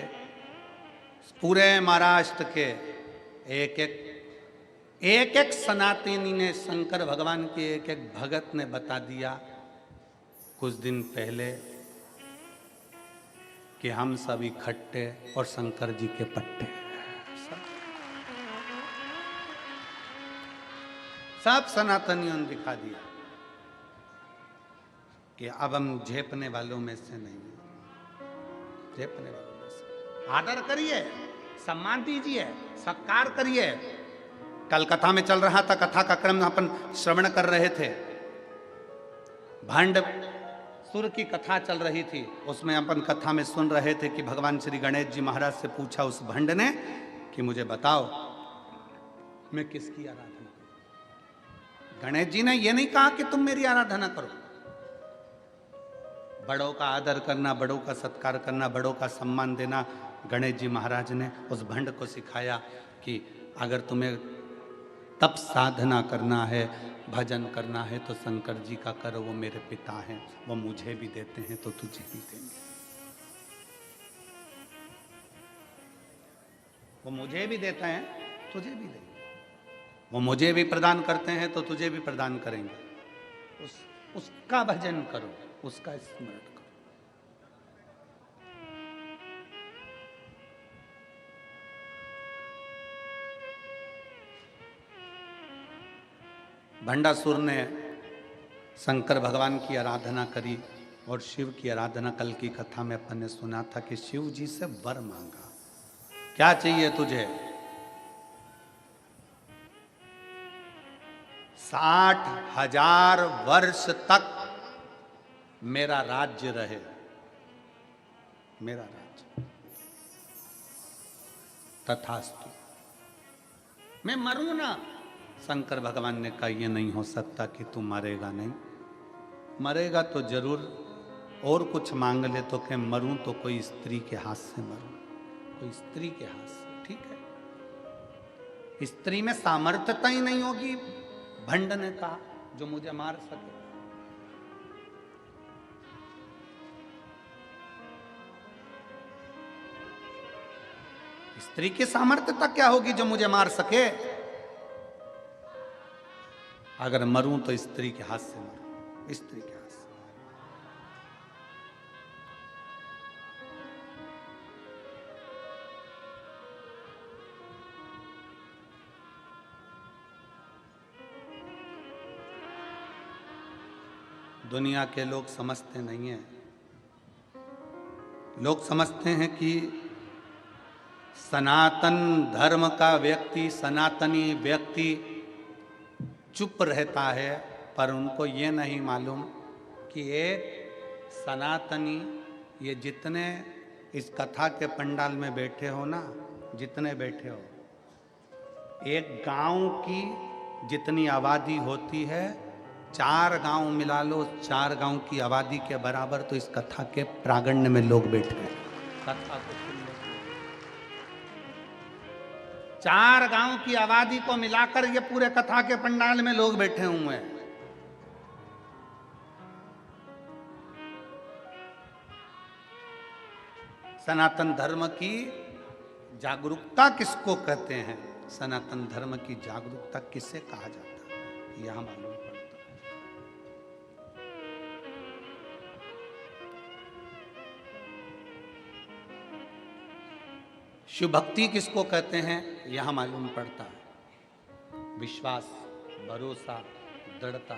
पूरे महाराष्ट्र के एक एक सनातनी ने, शंकर भगवान के एक एक भगत ने बता दिया कुछ दिन पहले कि हम सब इकट्ठे और शंकर जी के पट्टे। सब सनातनियों ने दिखा दिया कि अब हम झेपने वालों में से नहीं, झेपने वालों में से। आदर करिए, सम्मान दीजिए, सत्कार करिए। कल कथा में चल रहा था, कथा का क्रम अपन श्रवण कर रहे थे, भंड सुर की कथा चल रही थी। उसमें अपन कथा में सुन रहे थे कि भगवान श्री गणेश जी महाराज से पूछा उस भंड ने कि मुझे बताओ मैं किसकी आराधना करूं। गणेश जी ने यह नहीं कहा कि तुम मेरी आराधना करो। बड़ों का आदर करना, बड़ों का सत्कार करना, बड़ों का सम्मान देना गणेश जी महाराज ने उस भंड को सिखाया कि अगर तुम्हें तप साधना करना है, भजन करना है तो शंकर जी का करो, वो मेरे पिता हैं, वो मुझे भी देते हैं तो तुझे भी देंगे। वो मुझे भी देते हैं, तुझे भी देंगे। वो मुझे भी प्रदान करते हैं तो तुझे भी प्रदान करेंगे। उसका भजन करो, उसका स्मरण करो। भंडासुर ने शंकर भगवान की आराधना करी और शिव की आराधना। कल की कथा में अपन ने सुना था कि शिव जी से वर मांगा, क्या चाहिए तुझे? 60,000 वर्ष तक मेरा राज्य रहे, मेरा राज्य। तथास्तु, मैं मरूं ना। शंकर भगवान ने कहा यह नहीं हो सकता कि तू मरेगा नहीं। मरेगा तो जरूर, और कुछ मांग ले तो क्या मरूं तो कोई स्त्री के हाथ से मरूं, कोई स्त्री के हाथ से। ठीक है, स्त्री में सामर्थ्यता ही नहीं होगी, भंड ने कहा, जो मुझे मार सके। स्त्री की सामर्थ्यता क्या होगी जो मुझे मार सके? अगर मरूं तो स्त्री के हाथ से मरूं, स्त्री के हाथ से। दुनिया के लोग समझते नहीं हैं। लोग समझते हैं कि सनातन धर्म का व्यक्ति, सनातनी व्यक्ति चुप रहता है, पर उनको ये नहीं मालूम कि एक सनातनी, ये जितने इस कथा के पंडाल में बैठे हो ना, जितने बैठे हो, एक गांव की जितनी आबादी होती है, 4 गांव मिला लो, 4 गांव की आबादी के बराबर तो इस कथा के प्रांगण में लोग बैठे हैं कथा को सुनने। 4 गांव की आबादी को मिलाकर ये पूरे कथा के पंडाल में लोग बैठे हुए हैं। सनातन धर्म की जागरूकता किसको कहते हैं? सनातन धर्म की जागरूकता किसे कहा जाता है, यह मालूम पड़ता है। शिव भक्ति किसको कहते हैं, यह मालूम पड़ता है। विश्वास, भरोसा, दृढ़ता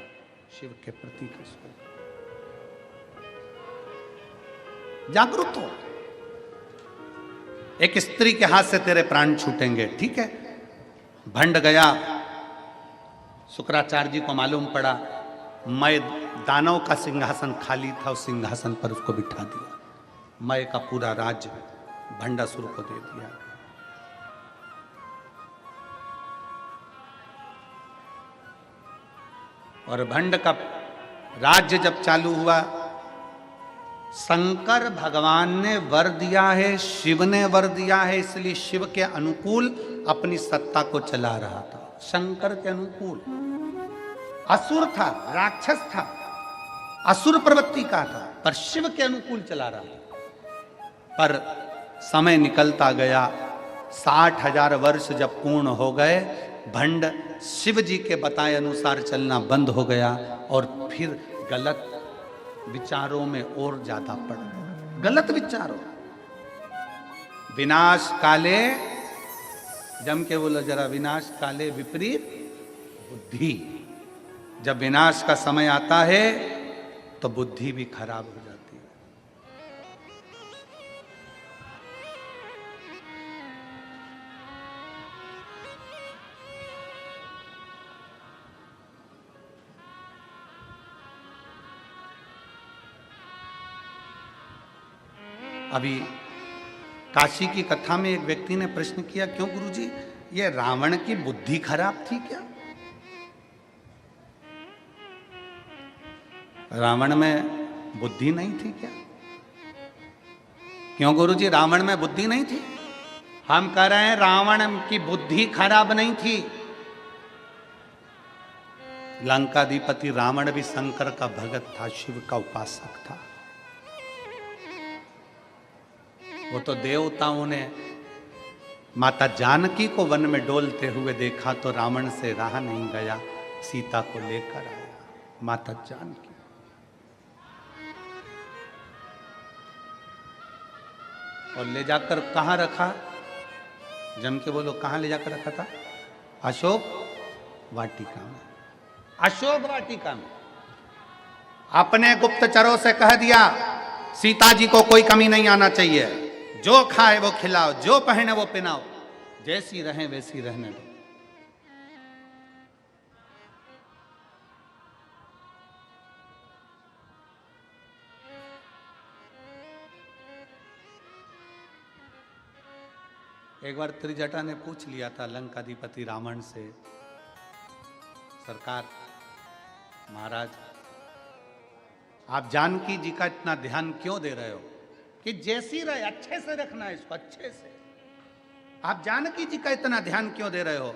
शिव के प्रति किसको? जागरूक हो। एक स्त्री के हाथ से तेरे प्राण छूटेंगे, ठीक है। भंड गया, शुक्राचार्य जी को मालूम पड़ा, मैं दानव का सिंहासन खाली था, उस सिंहासन पर उसको बिठा दिया। मैं का पूरा राज्य भंडासुर को दे दिया। और भंड का राज्य जब चालू हुआ, शंकर भगवान ने वर दिया है, शिव ने वर दिया है, इसलिए शिव के अनुकूल अपनी सत्ता को चला रहा था। शंकर के अनुकूल असुर था, राक्षस था, असुर प्रवृत्ति का था, पर शिव के अनुकूल चला रहा था। पर समय निकलता गया, 60,000 वर्ष जब पूर्ण हो गए, भंड शिव जी के बताए अनुसार चलना बंद हो गया और फिर गलत विचारों में और ज्यादा पड़ गया। गलत विचारों, विनाश काले, जम के बोलो जरा, विनाश काले विपरीत बुद्धि। जब विनाश का समय आता है तो बुद्धि भी खराब हो जाती है। अभी काशी की कथा में एक व्यक्ति ने प्रश्न किया, क्यों गुरुजी, ये रावण की बुद्धि खराब थी क्या? रावण में बुद्धि नहीं थी क्या? क्यों गुरुजी, रावण में बुद्धि नहीं थी? हम कह रहे हैं रावण की बुद्धि खराब नहीं थी। लंकाधिपति रावण भी शंकर का भगत था, शिव का उपासक था। वो तो देवताओं ने माता जानकी को वन में डोलते हुए देखा तो रावण से रहा नहीं गया, सीता को लेकर आया। माता जानकी और ले जाकर कहाँ रखा? जम के बोलो, कहाँ ले जाकर रखा था? अशोक वाटिका में। अशोक वाटिका में अपने गुप्तचरों से कह दिया, सीता जी को कोई कमी नहीं आना चाहिए, जो खाए वो खिलाओ, जो पहने वो पहनाओ, जैसी रहें वैसी रहने दो। एक बार त्रिजटा ने पूछ लिया था लंकाधिपति रावण से, सरकार महाराज, आप जानकी जी का इतना ध्यान क्यों दे रहे हो? कि जैसी रहे, अच्छे से रखना है इसको, अच्छे से। आप जानकी जी का इतना ध्यान क्यों दे रहे हो?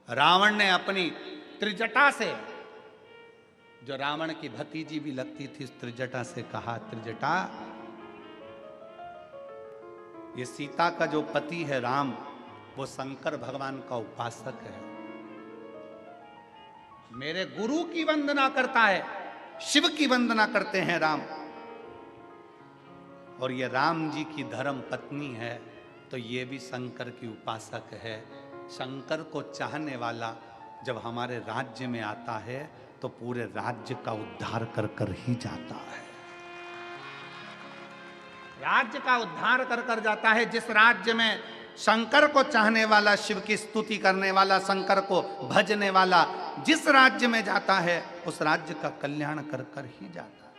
रावण ने अपनी त्रिजटा से, जो रावण की भतीजी भी लगती थी, त्रिजटा से कहा, त्रिजटा, ये सीता का जो पति है राम, वो शंकर भगवान का उपासक है, मेरे गुरु की वंदना करता है, शिव की वंदना करते हैं राम, और ये राम जी की धर्म पत्नी है, तो ये भी शंकर की उपासक है। शंकर को चाहने वाला जब हमारे राज्य में आता है तो पूरे राज्य का उद्धार कर कर ही जाता है। राज्य का उद्धार कर कर जाता है। जिस राज्य में शंकर को चाहने वाला, शिव की स्तुति करने वाला, शंकर को भजने वाला जिस राज्य में जाता है, उस राज्य का कल्याण कर कर ही जाता है।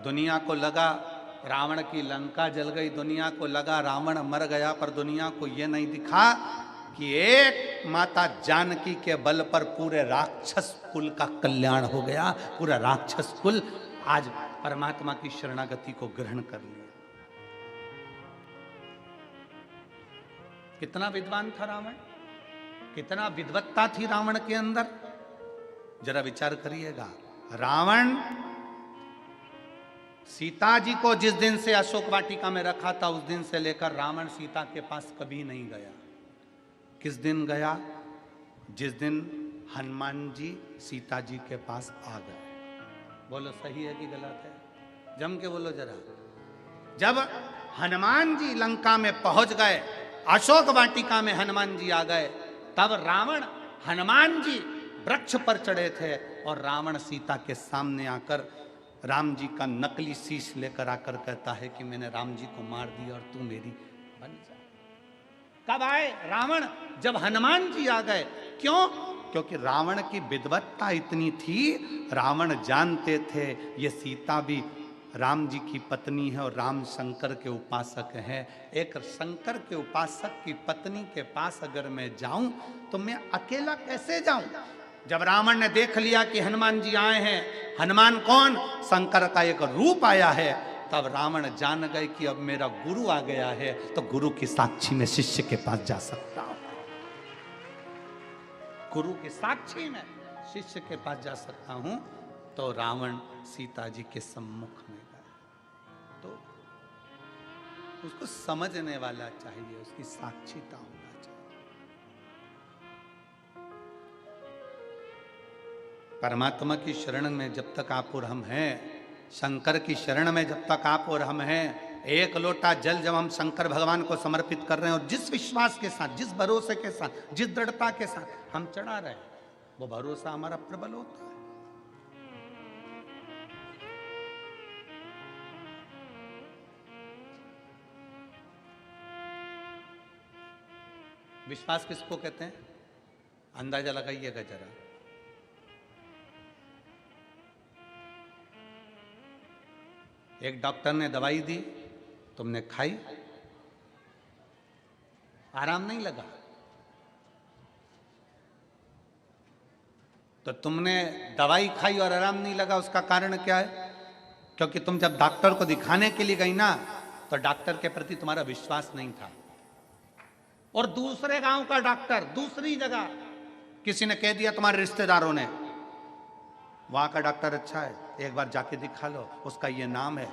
दुनिया को लगा रावण की लंका जल गई, दुनिया को लगा रावण मर गया, पर दुनिया को यह नहीं दिखा कि एक माता जानकी के बल पर पूरे राक्षस कुल का कल्याण हो गया। पूरा राक्षस कुल आज परमात्मा की शरणागति को ग्रहण कर लिया। कितना विद्वान था रावण, कितना विद्वत्ता थी रावण के अंदर, जरा विचार करिएगा। रावण सीता जी को जिस दिन से अशोक वाटिका में रखा था, उस दिन से लेकर रावण सीता के पास कभी नहीं गया। किस दिन गया? जिस दिन हनुमान जी सीता जी के पास आ गए। बोलो सही है कि गलत है? जम के बोलो जरा। जब हनुमान जी लंका में पहुंच गए, अशोक वाटिका में हनुमान जी आ गए, तब रावण, हनुमान जी वृक्ष पर चढ़े थे और रावण सीता के सामने आकर राम जी का नकली शीश लेकर आकर कहता है कि मैंने राम जी को मार दिया और तू मेरी बन जा। कब आए रावण? जब हनुमान जी आ गए। क्यों? क्योंकि रावण की विद्वत्ता इतनी थी, रावण जानते थे ये सीता भी राम जी की पत्नी है और राम शंकर के उपासक हैं। एक शंकर के उपासक की पत्नी के पास अगर मैं जाऊं तो मैं अकेला कैसे जाऊं? जब रावण ने देख लिया कि हनुमान जी आए हैं, हनुमान कौन? शंकर का एक रूप आया है, तब रावण जान गए कि अब मेरा गुरु आ गया है, तो गुरु की साक्षी में शिष्य के पास जा सकता हूं। गुरु की साक्षी में शिष्य के पास जा सकता हूं। तो रावण सीता जी के सम्मुख में गया। तो उसको समझने वाला चाहिए, उसकी साक्षीता होना चाहिए। परमात्मा की शरण में जब तक आप और हम हैं, शंकर की शरण में जब तक आप और हम हैं, एक लोटा जल जब हम शंकर भगवान को समर्पित कर रहे हैं और जिस विश्वास के साथ, जिस भरोसे के साथ, जिस दृढ़ता के साथ हम चढ़ा रहे हैं, वो भरोसा हमारा प्रबल होता है। विश्वास किसको कहते हैं? अंदाजा लगाइएगा जरा। एक डॉक्टर ने दवाई दी, तुमने खाई, आराम नहीं लगा, तो तुमने दवाई खाई और आराम नहीं लगा। उसका कारण क्या है? क्योंकि तुम जब डॉक्टर को दिखाने के लिए गई ना, तो डॉक्टर के प्रति तुम्हारा विश्वास नहीं था। और दूसरे गांव का डॉक्टर, दूसरी जगह किसी ने कह दिया तुम्हारे रिश्तेदारों ने, वहां का डॉक्टर अच्छा है, एक बार जाके दिखा लो, उसका ये नाम है।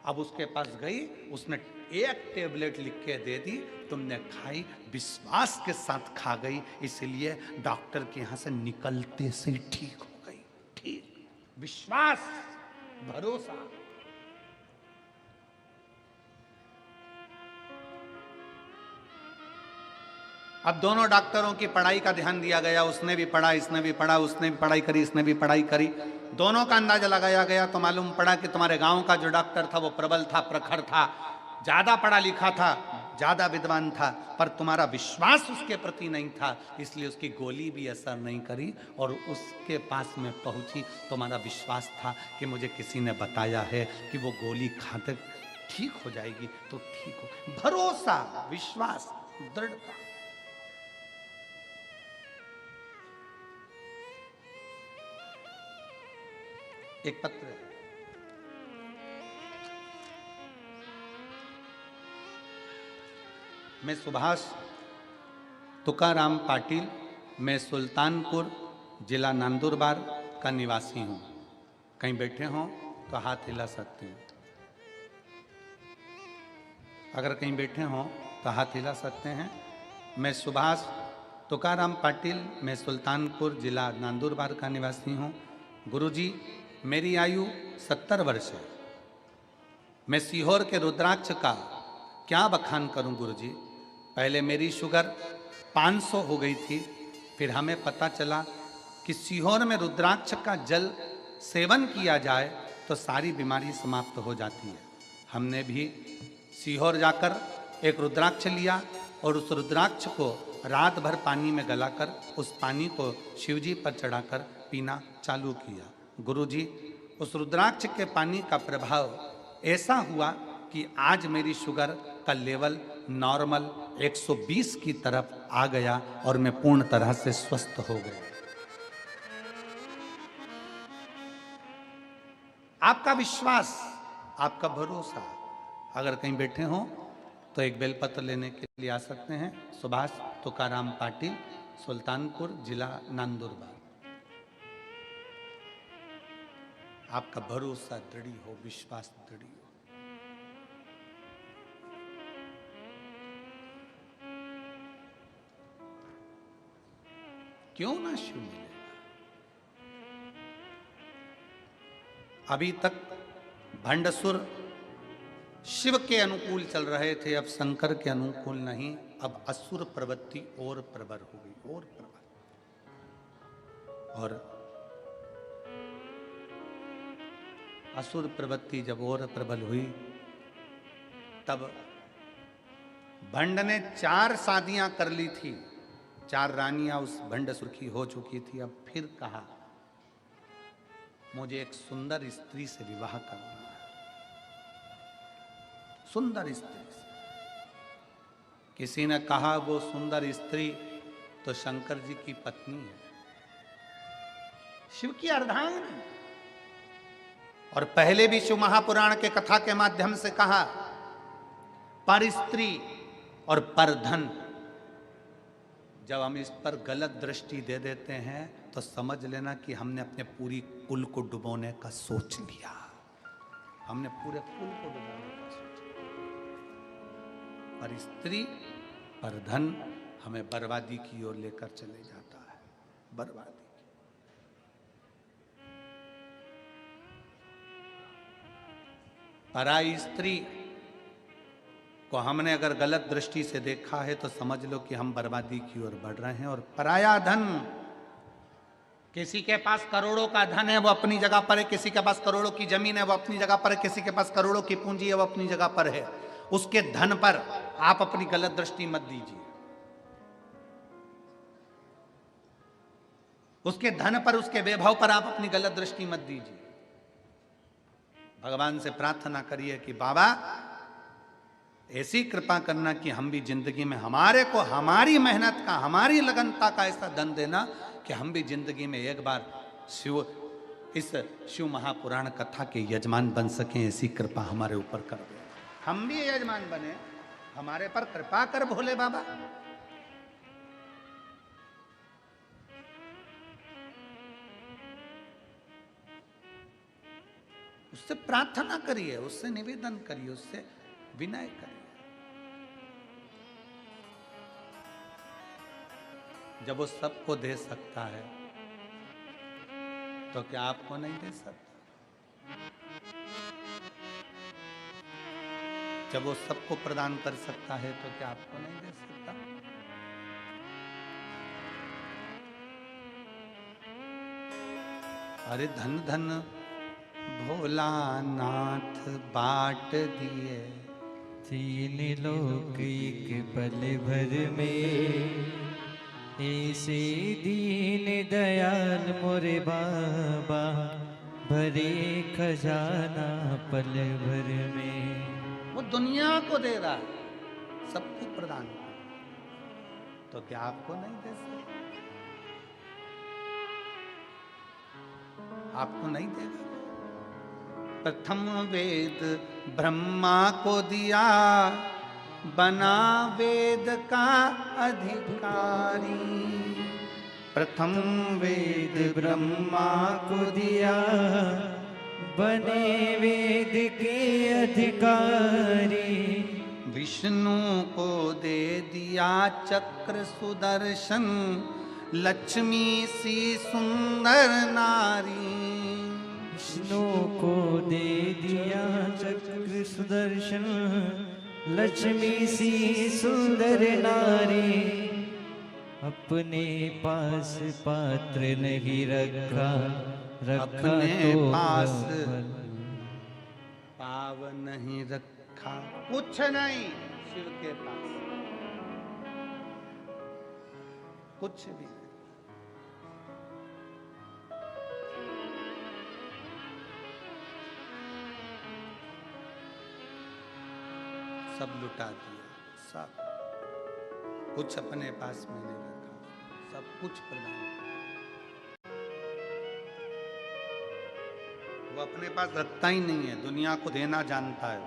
अब उसके पास गई, उसने एक टेबलेट लिख के दे दी, तुमने खाई, विश्वास के साथ खा गई, इसलिए डॉक्टर के यहां से निकलते से ठीक हो गई। ठीक, विश्वास, भरोसा। अब दोनों डॉक्टरों की पढ़ाई का ध्यान दिया गया, उसने भी पढ़ा, इसने भी पढ़ा, उसने भी पढ़ाई करी, इसने भी पढ़ाई करी, दोनों का अंदाजा लगाया गया तो मालूम पड़ा कि तुम्हारे गांव का जो डॉक्टर था वो प्रबल था, प्रखर था, ज्यादा पढ़ा लिखा था, ज्यादा विद्वान था, पर तुम्हारा विश्वास उसके प्रति नहीं था, इसलिए उसकी गोली भी असर नहीं करी और उसके पास में पहुंची। तुम्हारा विश्वास था कि मुझे किसी ने बताया है कि वो गोली खाते ठीक हो जाएगी, तो ठीक हो। भरोसा, विश्वास, दृढ़ता। एक पत्र है, मैं सुभाष तुकाराम पाटिल, मैं सुल्तानपुर जिला नंदुरबार का निवासी हूं। कहीं बैठे हों तो हाथ हिला सकते हैं। अगर कहीं बैठे हों तो हाथ हिला सकते हैं। मैं सुभाष तुकाराम पाटिल, मैं सुल्तानपुर जिला नंदुरबार का निवासी हूं। गुरुजी, मेरी आयु 70 वर्ष है। मैं सीहोर के रुद्राक्ष का क्या बखान करूं गुरुजी। पहले मेरी शुगर 500 हो गई थी, फिर हमें पता चला कि सीहोर में रुद्राक्ष का जल सेवन किया जाए तो सारी बीमारी समाप्त हो जाती है। हमने भी सीहोर जाकर एक रुद्राक्ष लिया और उस रुद्राक्ष को रात भर पानी में गलाकर उस पानी को शिवजी पर चढ़ाकर पीना चालू किया। गुरुजी, उस रुद्राक्ष के पानी का प्रभाव ऐसा हुआ कि आज मेरी शुगर का लेवल नॉर्मल 120 की तरफ आ गया और मैं पूर्ण तरह से स्वस्थ हो गया। आपका विश्वास, आपका भरोसा। अगर कहीं बैठे हो तो एक बेलपत्र लेने के लिए आ सकते हैं। सुभाष तुकाराम पाटिल, सुल्तानपुर जिला नंदुरबार। आपका भरोसा दृढ़ हो, विश्वास दृढ़ हो। क्यों ना शिव मिलेगा। अभी तक भंडसुर शिव के अनुकूल चल रहे थे, अब शंकर के अनुकूल नहीं। अब असुर प्रवृत्ति और प्रबल हो गई, और प्रबल। और असुर प्रवृत्ति जब और प्रबल हुई तब भंड ने 4 शादियां कर ली थी, 4 रानियां उस भंडसुर की हो चुकी थी। अब फिर कहा मुझे एक सुंदर स्त्री से विवाह करना है, सुंदर स्त्री से। किसी ने कहा वो सुंदर स्त्री तो शंकर जी की पत्नी है, शिव की अर्धांगिनी। और पहले भी शिव महापुराण के कथा के माध्यम से कहा, पर स्त्री और पर धन। जब हम इस पर गलत दृष्टि दे देते हैं तो समझ लेना कि हमने अपने पूरी कुल को डुबोने का सोच लिया। हमने पूरे कुल को डुबोने का सोच लिया। पर स्त्री, पर धन हमें बर्बादी की ओर लेकर चले जाता है, बर्बादी। पराई स्त्री को हमने अगर गलत दृष्टि से देखा है तो समझ लो कि हम बर्बादी की ओर बढ़ रहे हैं। और पराया धन, किसी के पास करोड़ों का धन है वो अपनी जगह पर है, किसी के पास करोड़ों की जमीन है वो अपनी जगह पर है, किसी के पास करोड़ों की पूंजी है वो अपनी जगह पर है। उसके धन पर आप अपनी गलत दृष्टि मत दीजिए, उसके धन पर, उसके वैभव पर आप अपनी गलत दृष्टि मत दीजिए। भगवान से प्रार्थना करिए कि बाबा ऐसी कृपा करना कि हम भी जिंदगी में हमारे को हमारी मेहनत का, हमारी लगनता का ऐसा धन देना कि हम भी जिंदगी में एक बार इस शिव महापुराण कथा के यजमान बन सकें। ऐसी कृपा हमारे ऊपर कर दे, हम भी यजमान बने, हमारे पर कृपा कर भोले बाबा। उससे प्रार्थना करिए, उससे निवेदन करिए, उससे विनय करिए। जब वो सबको दे सकता है तो क्या आपको नहीं दे सकता? जब वो सबको प्रदान कर सकता है तो क्या आपको नहीं दे सकता? अरे धन धन भोलानाथ बाट दिए, 3 लोक एक पल भर में, ऐसे दीन दयाल मोरे बाबा, भरे खजाना पल भर में। वो दुनिया को दे रहा है, सबको प्रदान कर, तो क्या आपको नहीं दे सकता? आपको नहीं देगा? प्रथम वेद ब्रह्मा को दिया, बना वेद का अधिकारी। प्रथम वेद ब्रह्मा को दिया, बने वेद के अधिकारी। विष्णु को दे दिया चक्र सुदर्शन, लक्ष्मी सी सुंदर नारी। विष्णु को दे दिया चक्र सुदर्शन, लक्ष्मी सी सुंदर नारी। अपने पास पात्र नहीं रखा, रखा अपने तो पास भल। पाव नहीं रखा, कुछ नहीं शिव के पास, कुछ भी नहीं। सब लुटा दिया, सब कुछ अपने पास में नहीं रखा, सब कुछ प्रदान किया। वो अपने पास रखता ही नहीं है, दुनिया को देना जानता है,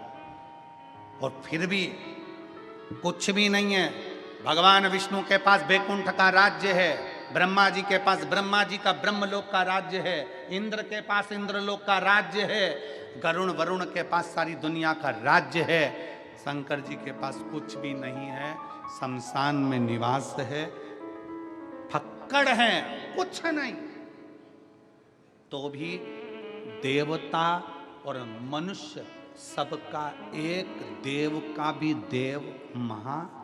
और फिर भी कुछ भी नहीं है। भगवान विष्णु के पास बैकुंठ का राज्य है, ब्रह्मा जी के पास ब्रह्मा जी का ब्रह्मलोक का राज्य है, इंद्र के पास इंद्रलोक का राज्य है, गरुण वरुण के पास सारी दुनिया का राज्य है। शंकर जी के पास कुछ भी नहीं है, शमशान में निवास है, फक्कड़ है, कुछ नहीं। तो भी देवता और मनुष्य सबका एक, देव का भी देव महादेव।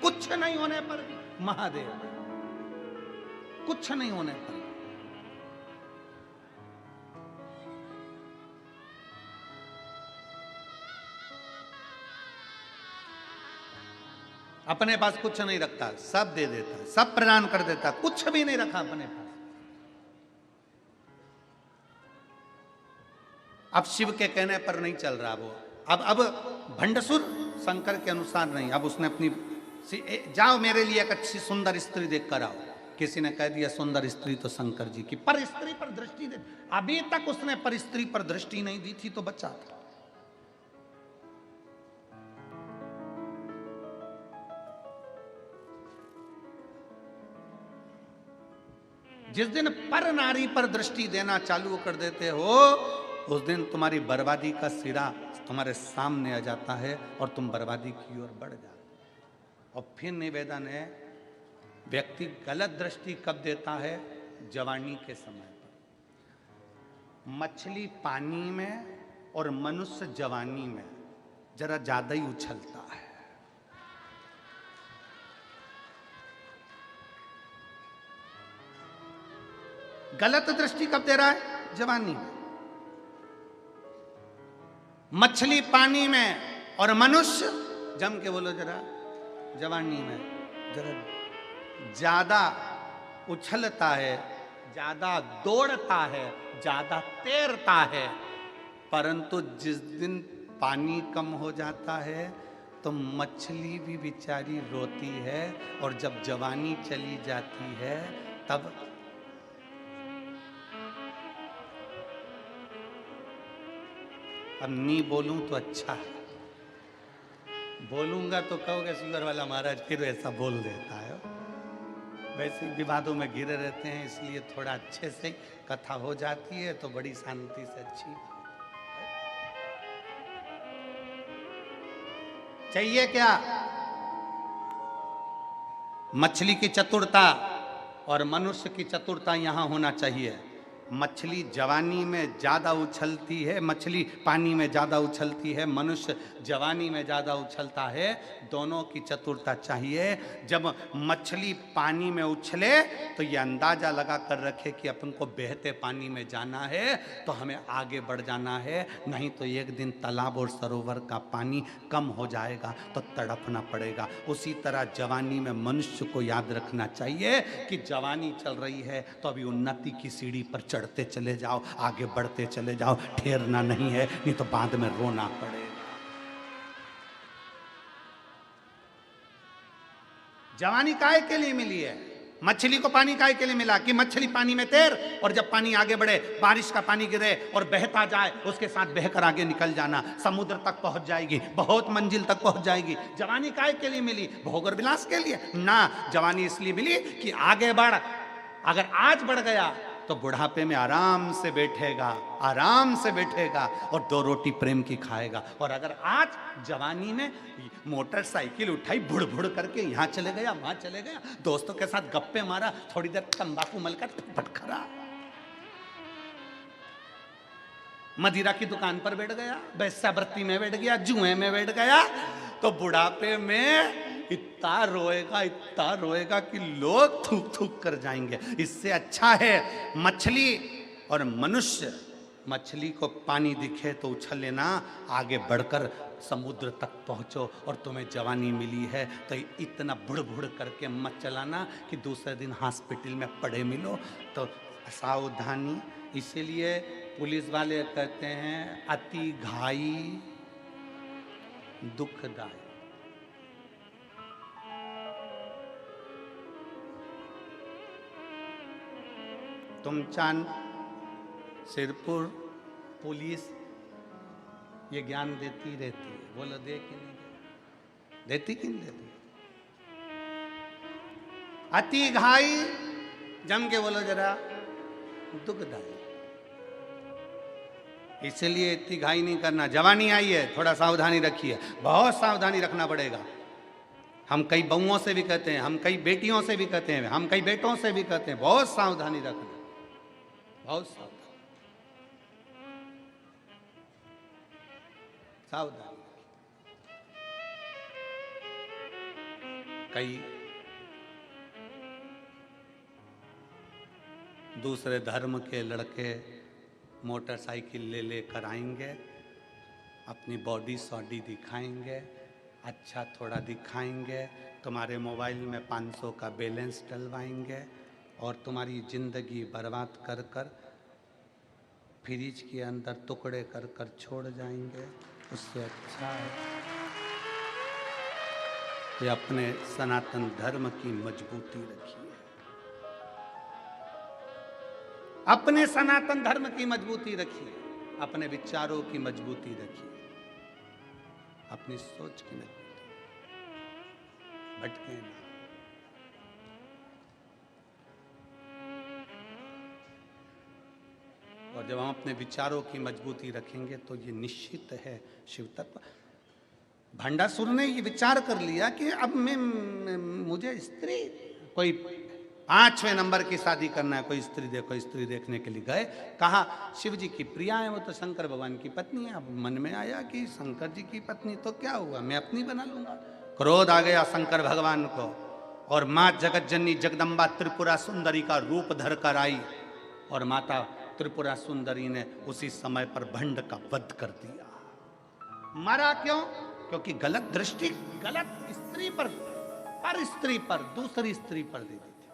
कुछ नहीं होने पर भी महादेव, कुछ नहीं होने पर। अपने पास कुछ नहीं रखता, सब दे देता, सब प्रदान कर देता, कुछ भी नहीं रखा अपने पास। अब शिव के कहने पर नहीं चल रहा वो, अब भंडसुर शंकर के अनुसार नहीं। अब उसने अपनी, जाओ मेरे लिए एक अच्छी सुंदर स्त्री देख कर आओ। किसी ने कह दिया सुंदर स्त्री तो शंकर जी की, पर स्त्री पर दृष्टि दे, अभी तक उसने पर स्त्री पर दृष्टि नहीं दी थी तो बचा था। जिस दिन पर नारी पर दृष्टि देना चालू कर देते हो, उस दिन तुम्हारी बर्बादी का सिरा तुम्हारे सामने आ जाता है और तुम बर्बादी की ओर बढ़ जाते हो। और फिर निवेदन है, व्यक्ति गलत दृष्टि कब देता है? जवानी के समय पर। मछली पानी में और मनुष्य जवानी में जरा ज्यादा ही उछलता है। गलत दृष्टि कब दे रहा है? जवानी में। मछली पानी में और मनुष्य, जम के बोलो जरा, जवानी में जरा ज्यादा उछलता है, ज्यादा दौड़ता है, ज्यादा तैरता है। परंतु जिस दिन पानी कम हो जाता है तो मछली भी बेचारी रोती है, और जब जवानी चली जाती है तब अब नहीं बोलूं तो अच्छा है, बोलूंगा तो कहोगे शुगर वाला महाराज फिर ऐसा बोल देता है। वैसे विवादों में घिरे रहते हैं, इसलिए थोड़ा अच्छे से कथा हो जाती है तो बड़ी शांति से अच्छी। चाहिए क्या? मछली की चतुरता और मनुष्य की चतुरता यहां होना चाहिए। मछली जवानी में ज़्यादा उछलती है, मछली पानी में ज़्यादा उछलती है, मनुष्य जवानी में ज़्यादा उछलता है। दोनों की चतुरता चाहिए। जब मछली पानी में उछले तो ये अंदाज़ा लगा कर रखे कि अपन को बहते पानी में जाना है, तो हमें आगे बढ़ जाना है, नहीं तो एक दिन तालाब और सरोवर का पानी कम हो जाएगा तो तड़पना पड़ेगा। उसी तरह जवानी में मनुष्य को याद रखना चाहिए कि जवानी चल रही है तो अभी उन्नति की सीढ़ी पर चढ़ते चले जाओ, आगे बढ़ते चले जाओ, ठहरना नहीं है, नहीं तो बाद में रोना पड़ेगा। जवानी काहे के लिए मिली है? मछली को पानी काहे के लिए मिला? कि मछली पानी में तैर और जब पानी आगे बढ़े, बारिश का पानी गिरे और बहता जाए, उसके साथ बहकर आगे निकल जाना, समुद्र तक पहुंच जाएगी, बहुत मंजिल तक पहुंच जाएगी। जवानी काहे के लिए मिली? भोग और विलास के लिए ना, जवानी इसलिए मिली कि आगे बढ़। अगर आज बढ़ गया तो बुढ़ापे में आराम से बैठेगा, आराम से बैठेगा और 2 रोटी प्रेम की खाएगा। और अगर आज जवानी में मोटरसाइकिल उठाई, बुड़ बुड़ करके यहाँ चले गया, वहां चले गया, दोस्तों के साथ गप्पे मारा, थोड़ी देर तंबाकू मलकर फटखरा, मदिरा की दुकान पर बैठ गया, वेश्यावृत्ति में बैठ गया, जुए में बैठ गया, तो बुढ़ापे में इतना रोएगा कि लोग थूक थूक कर जाएंगे। इससे अच्छा है मछली और मनुष्य, मछली को पानी दिखे तो उछल लेना, आगे बढ़कर समुद्र तक पहुंचो। और तुम्हें जवानी मिली है तो इतना बुड़ बुड़ करके मत चलाना कि दूसरे दिन हॉस्पिटल में पड़े मिलो। तो सावधानी। इसीलिए पुलिस वाले कहते हैं अति घाई दुखदायी। तुम चांद सिरपुर पुलिस ये ज्ञान देती रहती है, बोलो दे कि नहीं देती? कि नहीं देती? अति घाई, जम के बोलो जरा, दुखदायी। इसलिए इतनी घाई नहीं करना। जवानी आई है, थोड़ा सावधानी रखिए, बहुत सावधानी रखना पड़ेगा। हम कई बहुओं से भी कहते हैं, हम कई बेटियों से भी कहते हैं, हम कई बेटों से भी कहते हैं, बहुत सावधानी रखना, बहुत सावधानी। सावधानी। कई दूसरे धर्म के लड़के मोटरसाइकिल ले लेकर आएंगे, अपनी बॉडी सॉडी दिखाएंगे, अच्छा थोड़ा दिखाएंगे, तुम्हारे मोबाइल में 500 का बैलेंस डलवाएंगे और तुम्हारी ज़िंदगी बर्बाद कर कर फ्रिज के अंदर टुकड़े कर कर छोड़ जाएंगे। उससे अच्छा है कि अपने सनातन धर्म की मजबूती रखिए, अपने सनातन धर्म की मजबूती रखिए, अपने विचारों की मजबूती रखिए, अपनी सोच की मजबूती, भटके ना। और जब हम अपने विचारों की मजबूती रखेंगे तो ये निश्चित है शिव तत्व। भंडासुर ने ये विचार कर लिया कि अब मुझे स्त्री, कोई 5वें नंबर की शादी करना है, कोई स्त्री देखो। स्त्री देखने के लिए गए, कहा शिव जी की प्रिया है, वो तो शंकर भगवान की पत्नी है। अब मन में आया कि शंकर जी की पत्नी तो क्या हुआ, मैं अपनी बना लूंगा। क्रोध आ गया शंकर भगवान को और माँ जगत जननी जगदम्बा त्रिपुरा सुंदरी का रूप धर कर आई और माता त्रिपुरा सुंदरी ने उसी समय पर भंड का वध कर दिया। मरा क्यों? क्योंकि गलत दृष्टि, गलत स्त्री पर स्त्री पर, दूसरी स्त्री पर दे दी थी।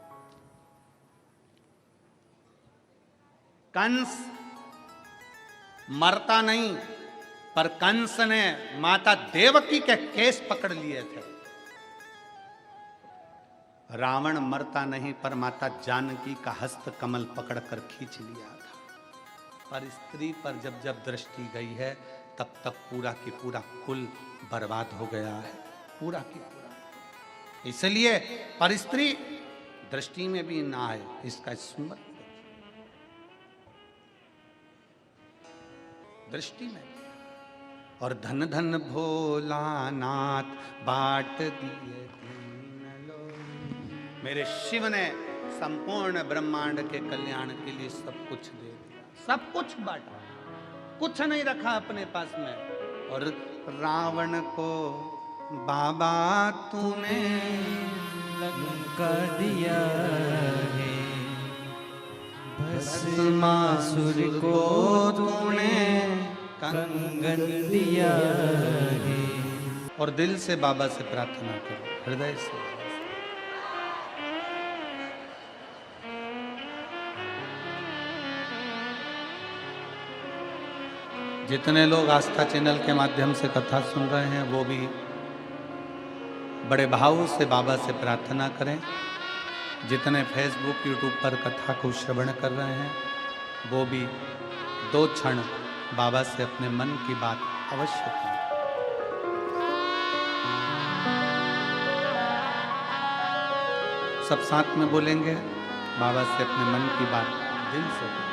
कंस मरता नहीं, पर कंस ने माता देवकी के केस पकड़ लिए थे। रावण मरता नहीं, पर माता जानकी का हस्त कमल पकड़कर खींच लिया था। पर स्त्री पर जब जब दृष्टि गई है तब तब पूरा की पूरा कुल बर्बाद हो गया है, पूरा की पूरा। इसलिए पर स्त्री दृष्टि में भी ना आए, इसका स्मरण दृष्टि में। और धन धन भोलानाथ बाट दिए दीन लोग। मेरे शिव ने संपूर्ण ब्रह्मांड के कल्याण के लिए सब कुछ दे दिया, सब कुछ बांटा, कुछ नहीं रखा अपने पास में। और रावण को बाबा तूने लंका दिया है, भस्मासुर को तूने कंगन दिया है। और दिल से बाबा से प्रार्थना करो, हृदय से। जितने लोग आस्था चैनल के माध्यम से कथा सुन रहे हैं वो भी बड़े भाव से बाबा से प्रार्थना करें। जितने फेसबुक यूट्यूब पर कथा को श्रवण कर रहे हैं वो भी 2 क्षण बाबा से अपने मन की बात अवश्य करें। सब साथ में बोलेंगे, बाबा से अपने मन की बात दिल से करें।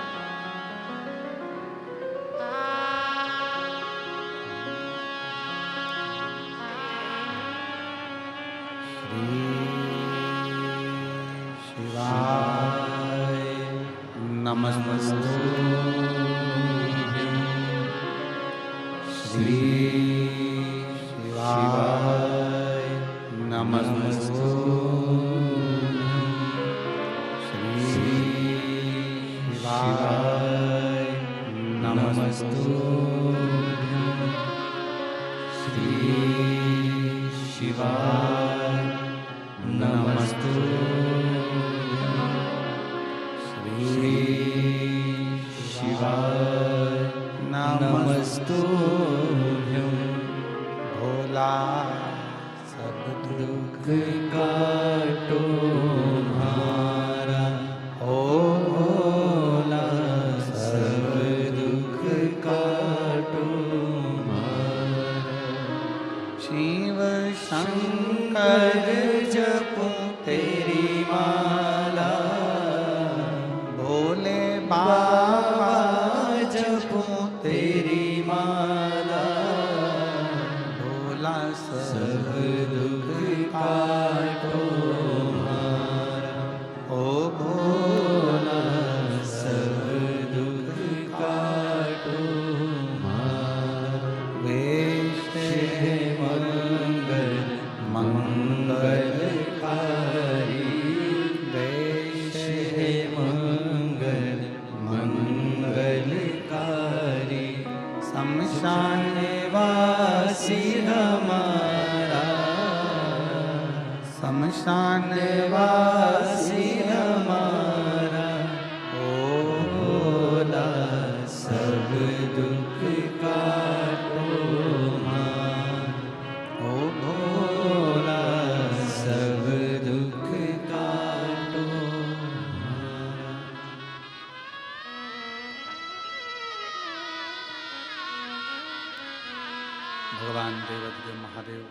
भगवान देवदेव महादेव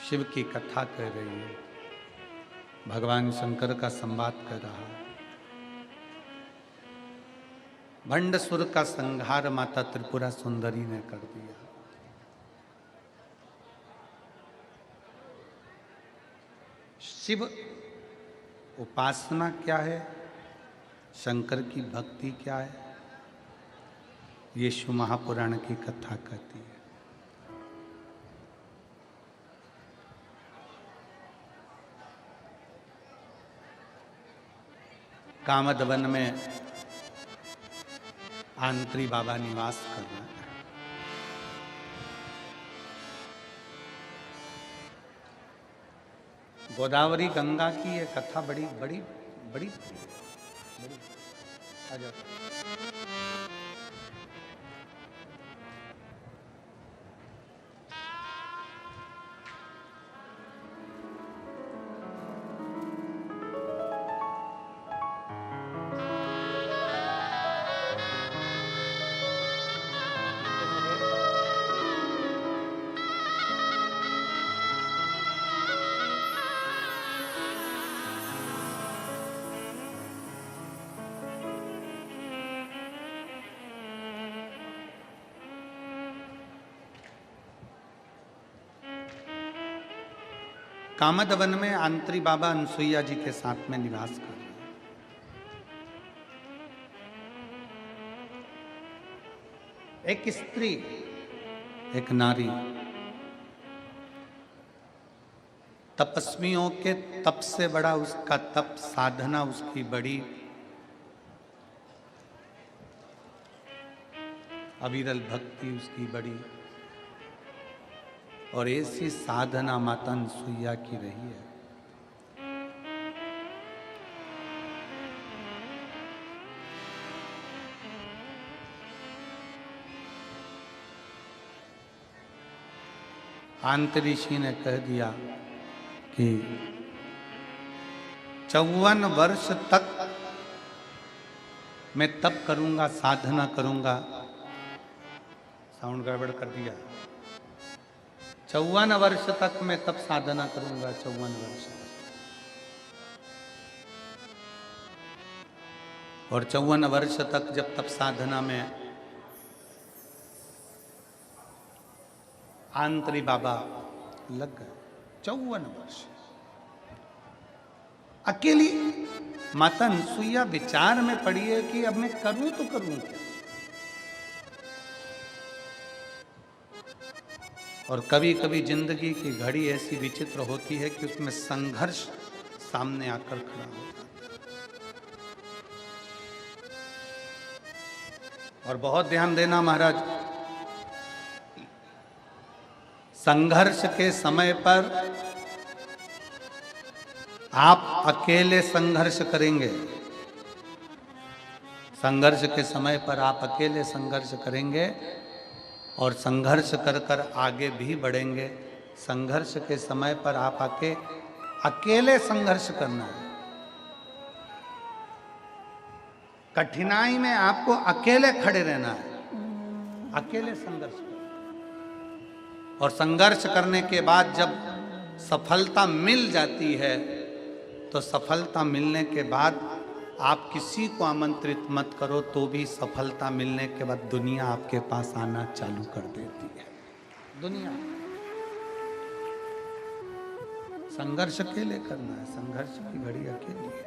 शिव की कथा कह रही है, भगवान शंकर का संवाद कर रहा है। भंडसुर का संहार माता त्रिपुरा सुंदरी ने कर दिया। शिव उपासना क्या है, शंकर की भक्ति क्या है, ये शिव महापुराण की कथा कहती है। कामदवन में आंत्री बाबा निवास कर रहे हैं। गोदावरी गंगा की ये कथा बड़ी बड़ी बड़ी बड़ी आ जाओ। कामदवन में आंत्री बाबा अनसुईया जी के साथ में निवास कर रहे हैं। एक स्त्री, एक नारी तपस्वियों के तप से बड़ा उसका तप, साधना उसकी बड़ी, अविरल भक्ति उसकी बड़ी, और ऐसी साधना माता अनसुईया की रही है। आंत ऋषि ने कह दिया कि 54 वर्ष तक मैं तप करूंगा, साधना करूंगा। साउंड गड़बड़ कर दिया। 54 वर्ष तक मैं तप साधना करूंगा, 54 वर्ष। और 54 वर्ष तक जब तप साधना में आंतरी बाबा लग गए, 54 वर्ष अकेली माता अनसुईया विचार में पड़ी है कि अब मैं करूं तो करूं क्या। और कभी कभी जिंदगी की घड़ी ऐसी विचित्र होती है कि उसमें संघर्ष सामने आकर खड़ा होता है। और बहुत ध्यान देना महाराज, संघर्ष के समय पर आप अकेले संघर्ष करेंगे। संघर्ष के समय पर आप अकेले संघर्ष करेंगे और संघर्ष कर कर आगे भी बढ़ेंगे। संघर्ष के समय पर आप अकेले संघर्ष करना है। कठिनाई में आपको अकेले खड़े रहना है, अकेले संघर्ष करना। और संघर्ष करने के बाद जब सफलता मिल जाती है तो सफलता मिलने के बाद आप किसी को आमंत्रित मत करो तो भी सफलता मिलने के बाद दुनिया आपके पास आना चालू कर देती है। दुनिया संघर्ष अकेले करना है, संघर्ष की घड़ी अकेली है,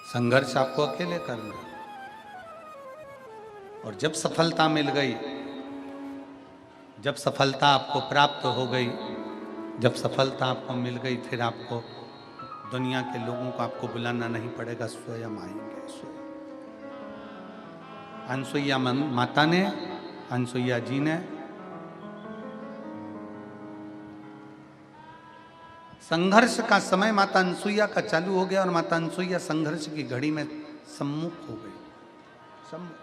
संघर्ष आपको अकेले करना है। और जब सफलता मिल गई, जब सफलता आपको प्राप्त हो गई, जब सफलता आपको मिल गई, फिर आपको दुनिया के लोगों को आपको बुलाना नहीं पड़ेगा, स्वयं आएंगे। स्वयं अनसुईया माता ने, अनसुईया जी ने संघर्ष का समय माता अनसुईया का चालू हो गया और माता अनसुईया संघर्ष की घड़ी में सम्मुख हो गई। सम्मुख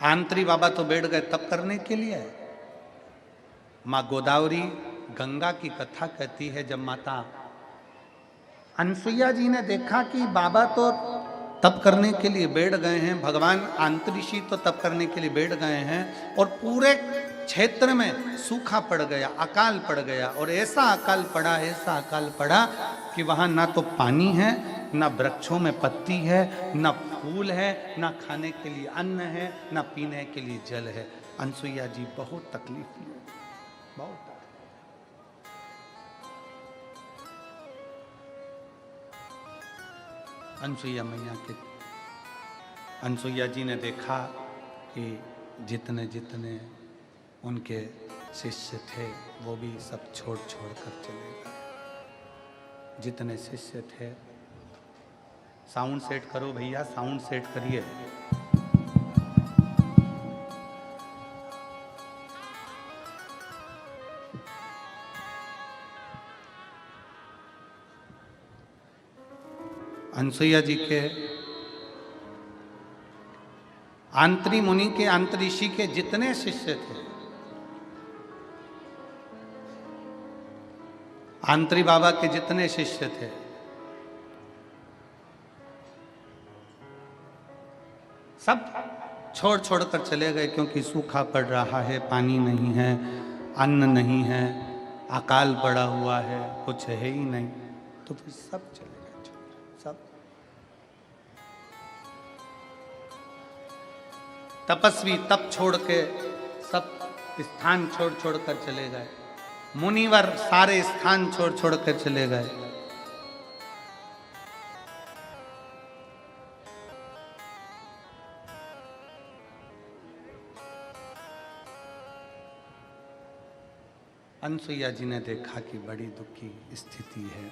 आंतरी बाबा तो बैठ गए तप करने के लिए। माँ गोदावरी गंगा की कथा कहती है, जब माता अनसुईया जी ने देखा कि बाबा तो तप करने के लिए बैठ गए हैं, भगवान आंतरिषि तो तप करने के लिए बैठ गए हैं और पूरे क्षेत्र में सूखा पड़ गया, अकाल पड़ गया। और ऐसा अकाल पड़ा, ऐसा अकाल पड़ा कि वहां ना तो पानी है, ना वृक्षों में पत्ती है, ना फूल है, ना खाने के लिए अन्न है, ना पीने के लिए जल है। अनसुईया जी बहुत तकलीफ में, बहुत। अनसुईया मैया के, अनसुईया जी ने देखा कि जितने जितने उनके शिष्य थे वो भी सब छोड़ छोड़ कर चले गए। जितने शिष्य थे, साउंड सेट करो भैया, साउंड सेट करिए। अनसुईया जी के आंतरी मुनि के, आंतरिषि के जितने शिष्य थे, आंतरी बाबा के जितने शिष्य थे, सब छोड़ छोड़ कर चले गए, क्योंकि सूखा पड़ रहा है, पानी नहीं है, अन्न नहीं है, अकाल पड़ा हुआ है, कुछ है ही नहीं। तो फिर सब चले गए, सब। तपस्वी तप छोड़ के सब स्थान छोड़ छोड़ कर चले गए, मुनिवर सारे स्थान छोड़ छोड़ कर चले गए। अनसुईया जी ने देखा कि बड़ी दुखी स्थिति है,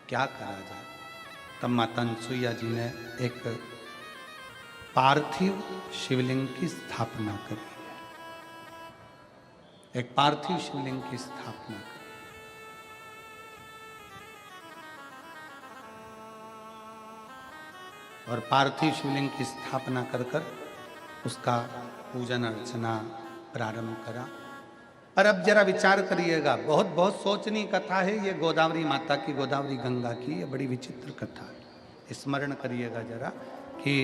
क्या करा जाए। तब माता अनसुईया जी ने एक पार्थिव शिवलिंग की स्थापना करी, एक पार्थिव शिवलिंग की स्थापना करी। और पार्थिव शिवलिंग की स्थापना कर कर उसका पूजन अर्चना प्रारंभ करा। पर अब जरा विचार करिएगा, बहुत बहुत सोचनीय कथा है ये गोदावरी माता की, गोदावरी गंगा की, ये बड़ी विचित्र कथा है। स्मरण करिएगा जरा कि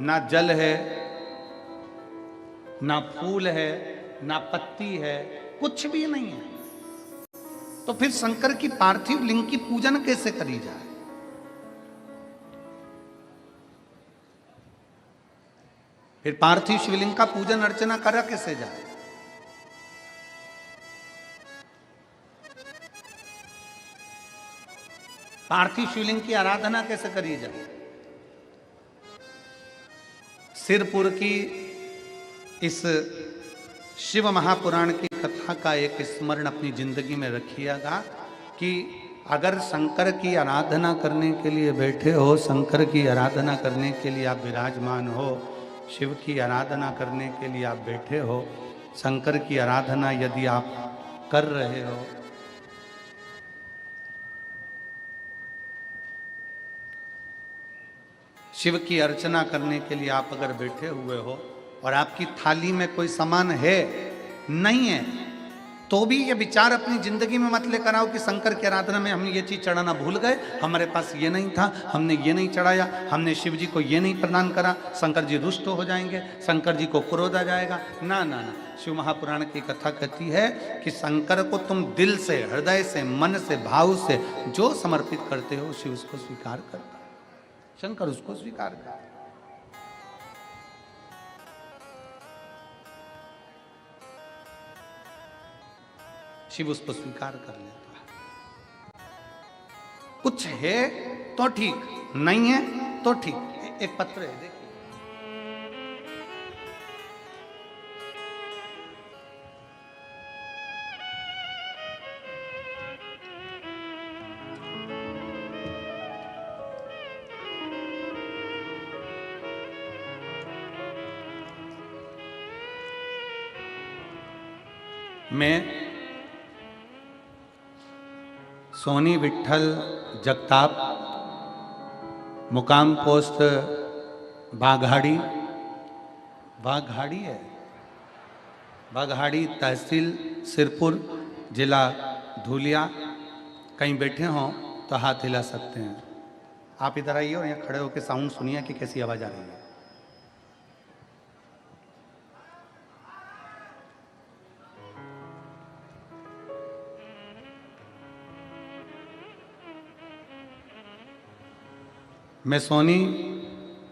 ना जल है, ना फूल है, ना पत्ती है, कुछ भी नहीं है, तो फिर शंकर की पार्थिव लिंग की पूजन कैसे करी जाए। फिर पार्थिव शिवलिंग का पूजन अर्चना करा कैसे जाए। पार्थिव शिवलिंग की आराधना कैसे करी जाए। सिरपुर की इस शिव महापुराण की कथा का एक स्मरण अपनी जिंदगी में रखिएगा कि अगर शंकर की आराधना करने के लिए बैठे हो, शंकर की आराधना करने के लिए आप विराजमान हो, शिव की आराधना करने के लिए आप बैठे हो, शंकर की आराधना यदि आप कर रहे हो, शिव की अर्चना करने के लिए आप अगर बैठे हुए हो और आपकी थाली में कोई सामान है, नहीं है, तो भी ये विचार अपनी जिंदगी में मत लेकर आओ कि शंकर की आराधना में हमने ये चीज चढ़ाना भूल गए, हमारे पास ये नहीं था, हमने ये नहीं चढ़ाया, हमने शिव जी को ये नहीं प्रदान करा, शंकर जी रुष्ट हो जाएंगे, शंकर जी को क्रोध आ जाएगा। ना ना ना, शिव महापुराण की कथा कहती है कि शंकर को तुम दिल से, हृदय से, मन से, भाव से जो समर्पित करते हो, शिव उसको स्वीकार करता है, शंकर उसको स्वीकार करता है। शिव उसको स्वीकार कर लेता है। कुछ है तो ठीक, नहीं है तो ठीक। एक पत्र है, देखिए, मैं सोनी विट्ठल जगताप, मुकाम पोस्ट बाघाड़ी, बाघाड़ी है, बाघाड़ी तहसील सिरपुर, जिला धुलिया। कहीं बैठे हों तो हाथ हिला सकते हैं। आप इधर आइए और यहाँ खड़े होकर साउंड सुनिए कि कैसी आवाज़ आ रही है। मैं सोनी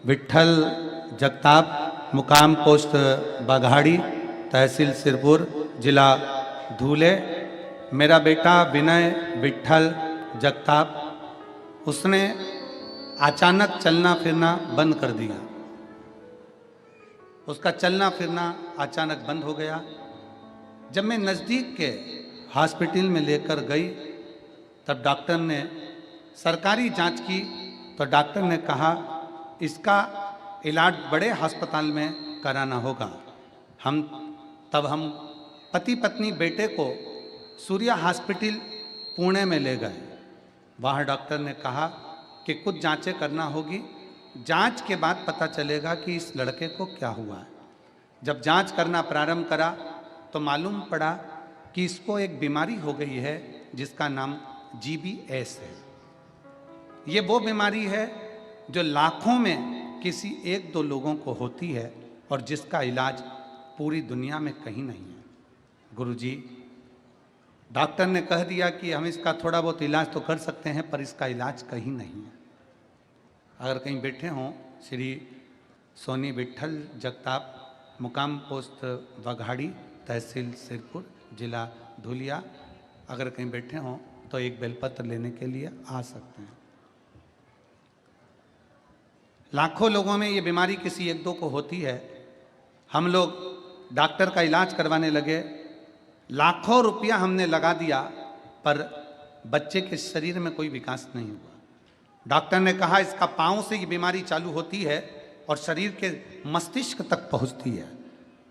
विट्ठल जगताप, मुकाम पोस्ट बाघाड़ी, तहसील सिरपुर, जिला धूले। मेरा बेटा विनय विट्ठल जगताप, उसने अचानक चलना फिरना बंद कर दिया। उसका चलना फिरना अचानक बंद हो गया। जब मैं नज़दीक के हॉस्पिटल में लेकर गई तब डॉक्टर ने सरकारी जांच की तो डॉक्टर ने कहा इसका इलाज बड़े अस्पताल में कराना होगा। तब हम पति पत्नी बेटे को सूर्या हॉस्पिटल पुणे में ले गए। वहाँ डॉक्टर ने कहा कि कुछ जांचें करना होगी, जांच के बाद पता चलेगा कि इस लड़के को क्या हुआ है। जब जांच करना प्रारंभ करा तो मालूम पड़ा कि इसको एक बीमारी हो गई है जिसका नाम GBS है। ये वो बीमारी है जो लाखों में किसी एक दो लोगों को होती है और जिसका इलाज पूरी दुनिया में कहीं नहीं है। गुरुजी, डॉक्टर ने कह दिया कि हम इसका थोड़ा बहुत इलाज तो कर सकते हैं पर इसका इलाज कहीं नहीं है। अगर कहीं बैठे हों, श्री सोनी विट्ठल जगताप, मुकाम पोस्ट वघाड़ी, तहसील सिरपुर, जिला धुलिया, अगर कहीं बैठे हों तो एक बेलपत्र लेने के लिए आ सकते हैं। लाखों लोगों में ये बीमारी किसी एक दो को होती है। हम लोग डॉक्टर का इलाज करवाने लगे, लाखों रुपया हमने लगा दिया, पर बच्चे के शरीर में कोई विकास नहीं हुआ। डॉक्टर ने कहा इसका पाँव से ये बीमारी चालू होती है और शरीर के मस्तिष्क तक पहुंचती है।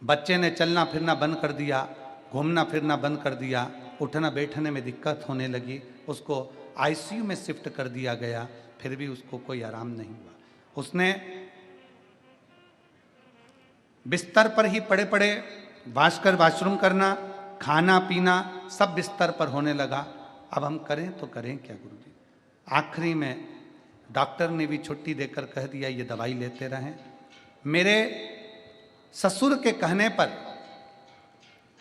बच्चे ने चलना फिरना बंद कर दिया, घूमना फिरना बंद कर दिया, उठना बैठने में दिक्कत होने लगी, उसको आईसीयू में शिफ्ट कर दिया गया, फिर भी उसको कोई आराम नहीं हुआ। उसने बिस्तर पर ही पड़े पड़े वाशरूम करना, खाना पीना सब बिस्तर पर होने लगा। अब हम करें तो करें क्या गुरुजी? आखिरी में डॉक्टर ने भी छुट्टी देकर कह दिया ये दवाई लेते रहें। मेरे ससुर के कहने पर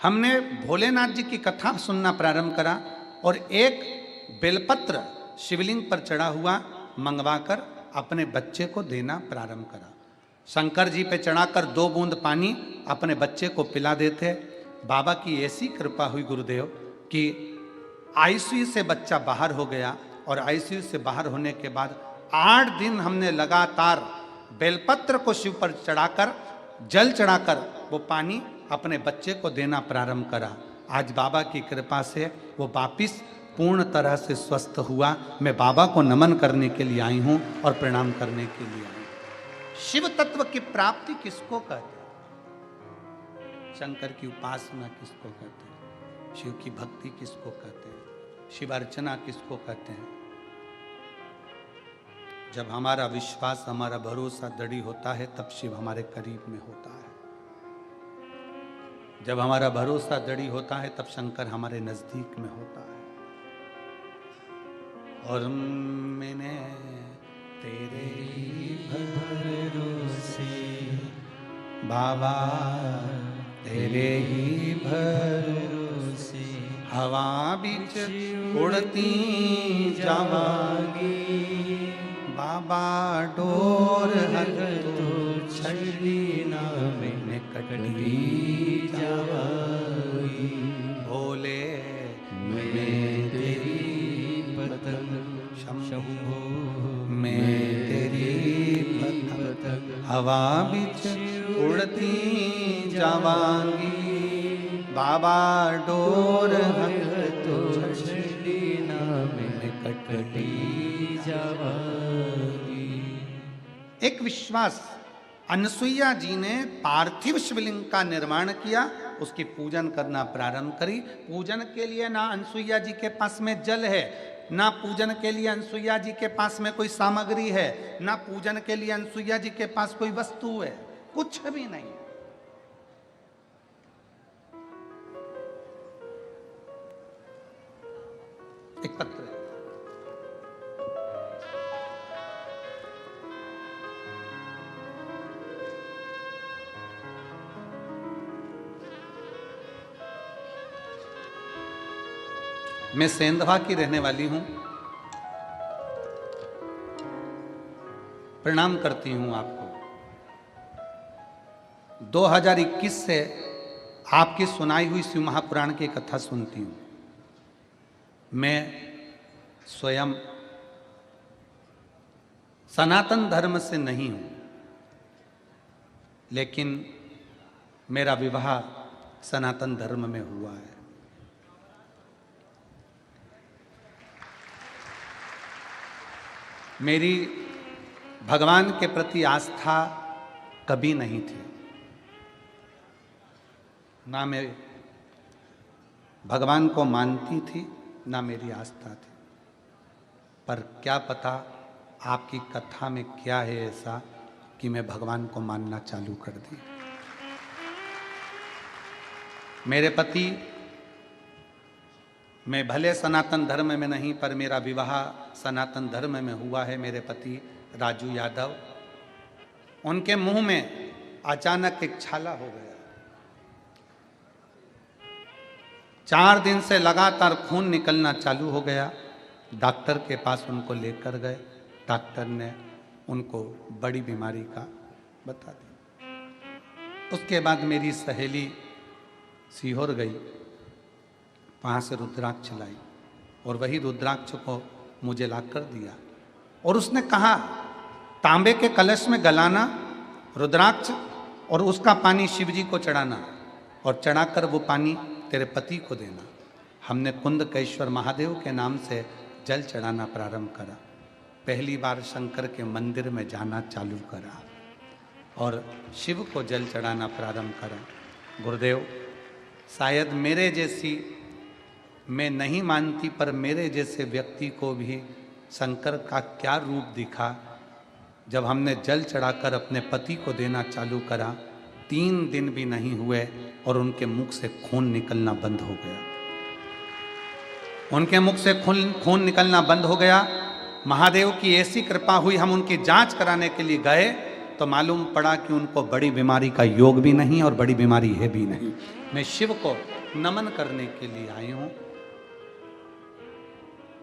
हमने भोलेनाथ जी की कथा सुनना प्रारंभ करा और एक बेलपत्र शिवलिंग पर चढ़ा हुआ मंगवाकर अपने बच्चे को देना प्रारंभ करा। शंकर जी पे चढ़ाकर 2 बूंद पानी अपने बच्चे को पिला देते। बाबा की ऐसी कृपा हुई गुरुदेव कि आईसीयू से बच्चा बाहर हो गया और आईसीयू से बाहर होने के बाद 8 दिन हमने लगातार बेलपत्र को शिव पर चढ़ाकर, जल चढ़ाकर वो पानी अपने बच्चे को देना प्रारंभ करा। आज बाबा की कृपा से वो वापिस पूर्ण तरह से स्वस्थ हुआ। मैं बाबा को नमन करने के लिए आई हूँ और प्रणाम करने के लिए आई हूँ। शिव तत्व की प्राप्ति किसको कहते हैं? शंकर की उपासना किसको कहते हैं? शिव की भक्ति किसको कहते हैं? शिव अर्चना किसको कहते हैं? जब हमारा विश्वास, हमारा भरोसा दृढ़ होता है तब शिव हमारे करीब में होता है। जब हमारा भरोसा दृढ़ होता है तब शंकर हमारे नजदीक में होता है। और मैंने तेरे भरोसे बाबा, तेरे ही भरोसे हवा बीच उड़ती जावांगी, बाबा डोर हर तो छड़ी ना मैंने कटली जावांगी, भोले मैं तेरी पतंग शंभो, मैं तेरी पतंग हवा बीच उड़ती जावांगी, बाबा डोर हर तो छड़ी ना मैंने कटली जावांगी। एक विश्वास, अनसुईया जी ने पार्थिव शिवलिंग का निर्माण किया, उसकी पूजन करना प्रारंभ करी। पूजन के लिए ना अनसुईया जी के पास में जल है, ना पूजन के लिए अनसुईया जी के पास में कोई सामग्री है, ना पूजन के लिए अनसुईया जी के पास कोई वस्तु है, कुछ भी नहीं। एक पत्र है, मैं सेंधवा की रहने वाली हूं, प्रणाम करती हूं आपको। 2021 से आपकी सुनाई हुई शिव महापुराण की कथा सुनती हूं। मैं स्वयं सनातन धर्म से नहीं हूं, लेकिन मेरा विवाह सनातन धर्म में हुआ है। मेरी भगवान के प्रति आस्था कभी नहीं थी, ना मैं भगवान को मानती थी, ना मेरी आस्था थी। पर क्या पता आपकी कथा में क्या है ऐसा कि मैं भगवान को मानना चालू कर दी। मेरे पति, मैं भले सनातन धर्म में नहीं, पर मेरा विवाह सनातन धर्म में हुआ है। मेरे पति राजू यादव, उनके मुंह में अचानक एक छाला हो गया। 4 दिन से लगातार खून निकलना चालू हो गया। डॉक्टर के पास उनको लेकर गए। डॉक्टर ने उनको बड़ी बीमारी का बता दिया। उसके बाद मेरी सहेली सीहोर गई, वहाँ से रुद्राक्ष लाई और वही रुद्राक्ष को मुझे ला कर दिया और उसने कहा तांबे के कलश में गलाना रुद्राक्ष और उसका पानी शिव जी को चढ़ाना और चढ़ाकर वो पानी तेरे पति को देना। हमने कुंदकेश्वर महादेव के नाम से जल चढ़ाना प्रारंभ करा। पहली बार शंकर के मंदिर में जाना चालू करा और शिव को जल चढ़ाना प्रारंभ करा। गुरुदेव, शायद मेरे जैसी, मैं नहीं मानती, पर मेरे जैसे व्यक्ति को भी शंकर का क्या रूप दिखा जब हमने जल चढ़ाकर अपने पति को देना चालू करा। 3 दिन भी नहीं हुए और उनके मुख से खून निकलना बंद हो गया। उनके मुख से खून निकलना बंद हो गया। महादेव की ऐसी कृपा हुई, हम उनकी जांच कराने के लिए गए तो मालूम पड़ा कि उनको बड़ी बीमारी का योग भी नहीं और बड़ी बीमारी है भी नहीं। मैं शिव को नमन करने के लिए आई हूं।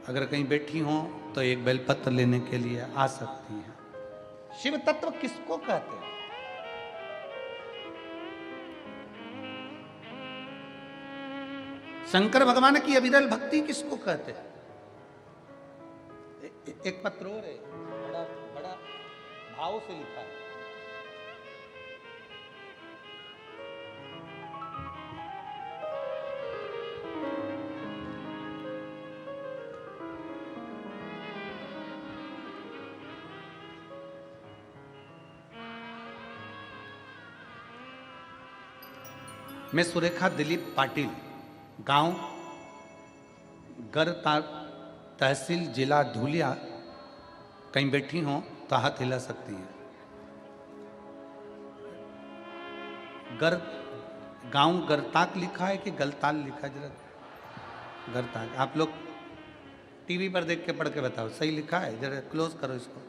अगर कहीं बैठी हो तो एक बेलपत्र लेने के लिए आ सकती हैं। शिव तत्व किसको कहते हैं? शंकर भगवान की अविरल भक्ति किसको कहते हैं? एक पत्र और है, बड़ा बड़ा भाव से लिखा है। मैं सुरेखा दिलीप पाटिल, गांव गरता, तहसील जिला धुलिया, कहीं बैठी हो तो हाथ हिला सकती हैं। गांव गरताक लिखा है कि गलताल लिखा है? जरा गरताक, आप लोग टीवी पर देख के पढ़ के बताओ सही लिखा है। जरा क्लोज करो इसको।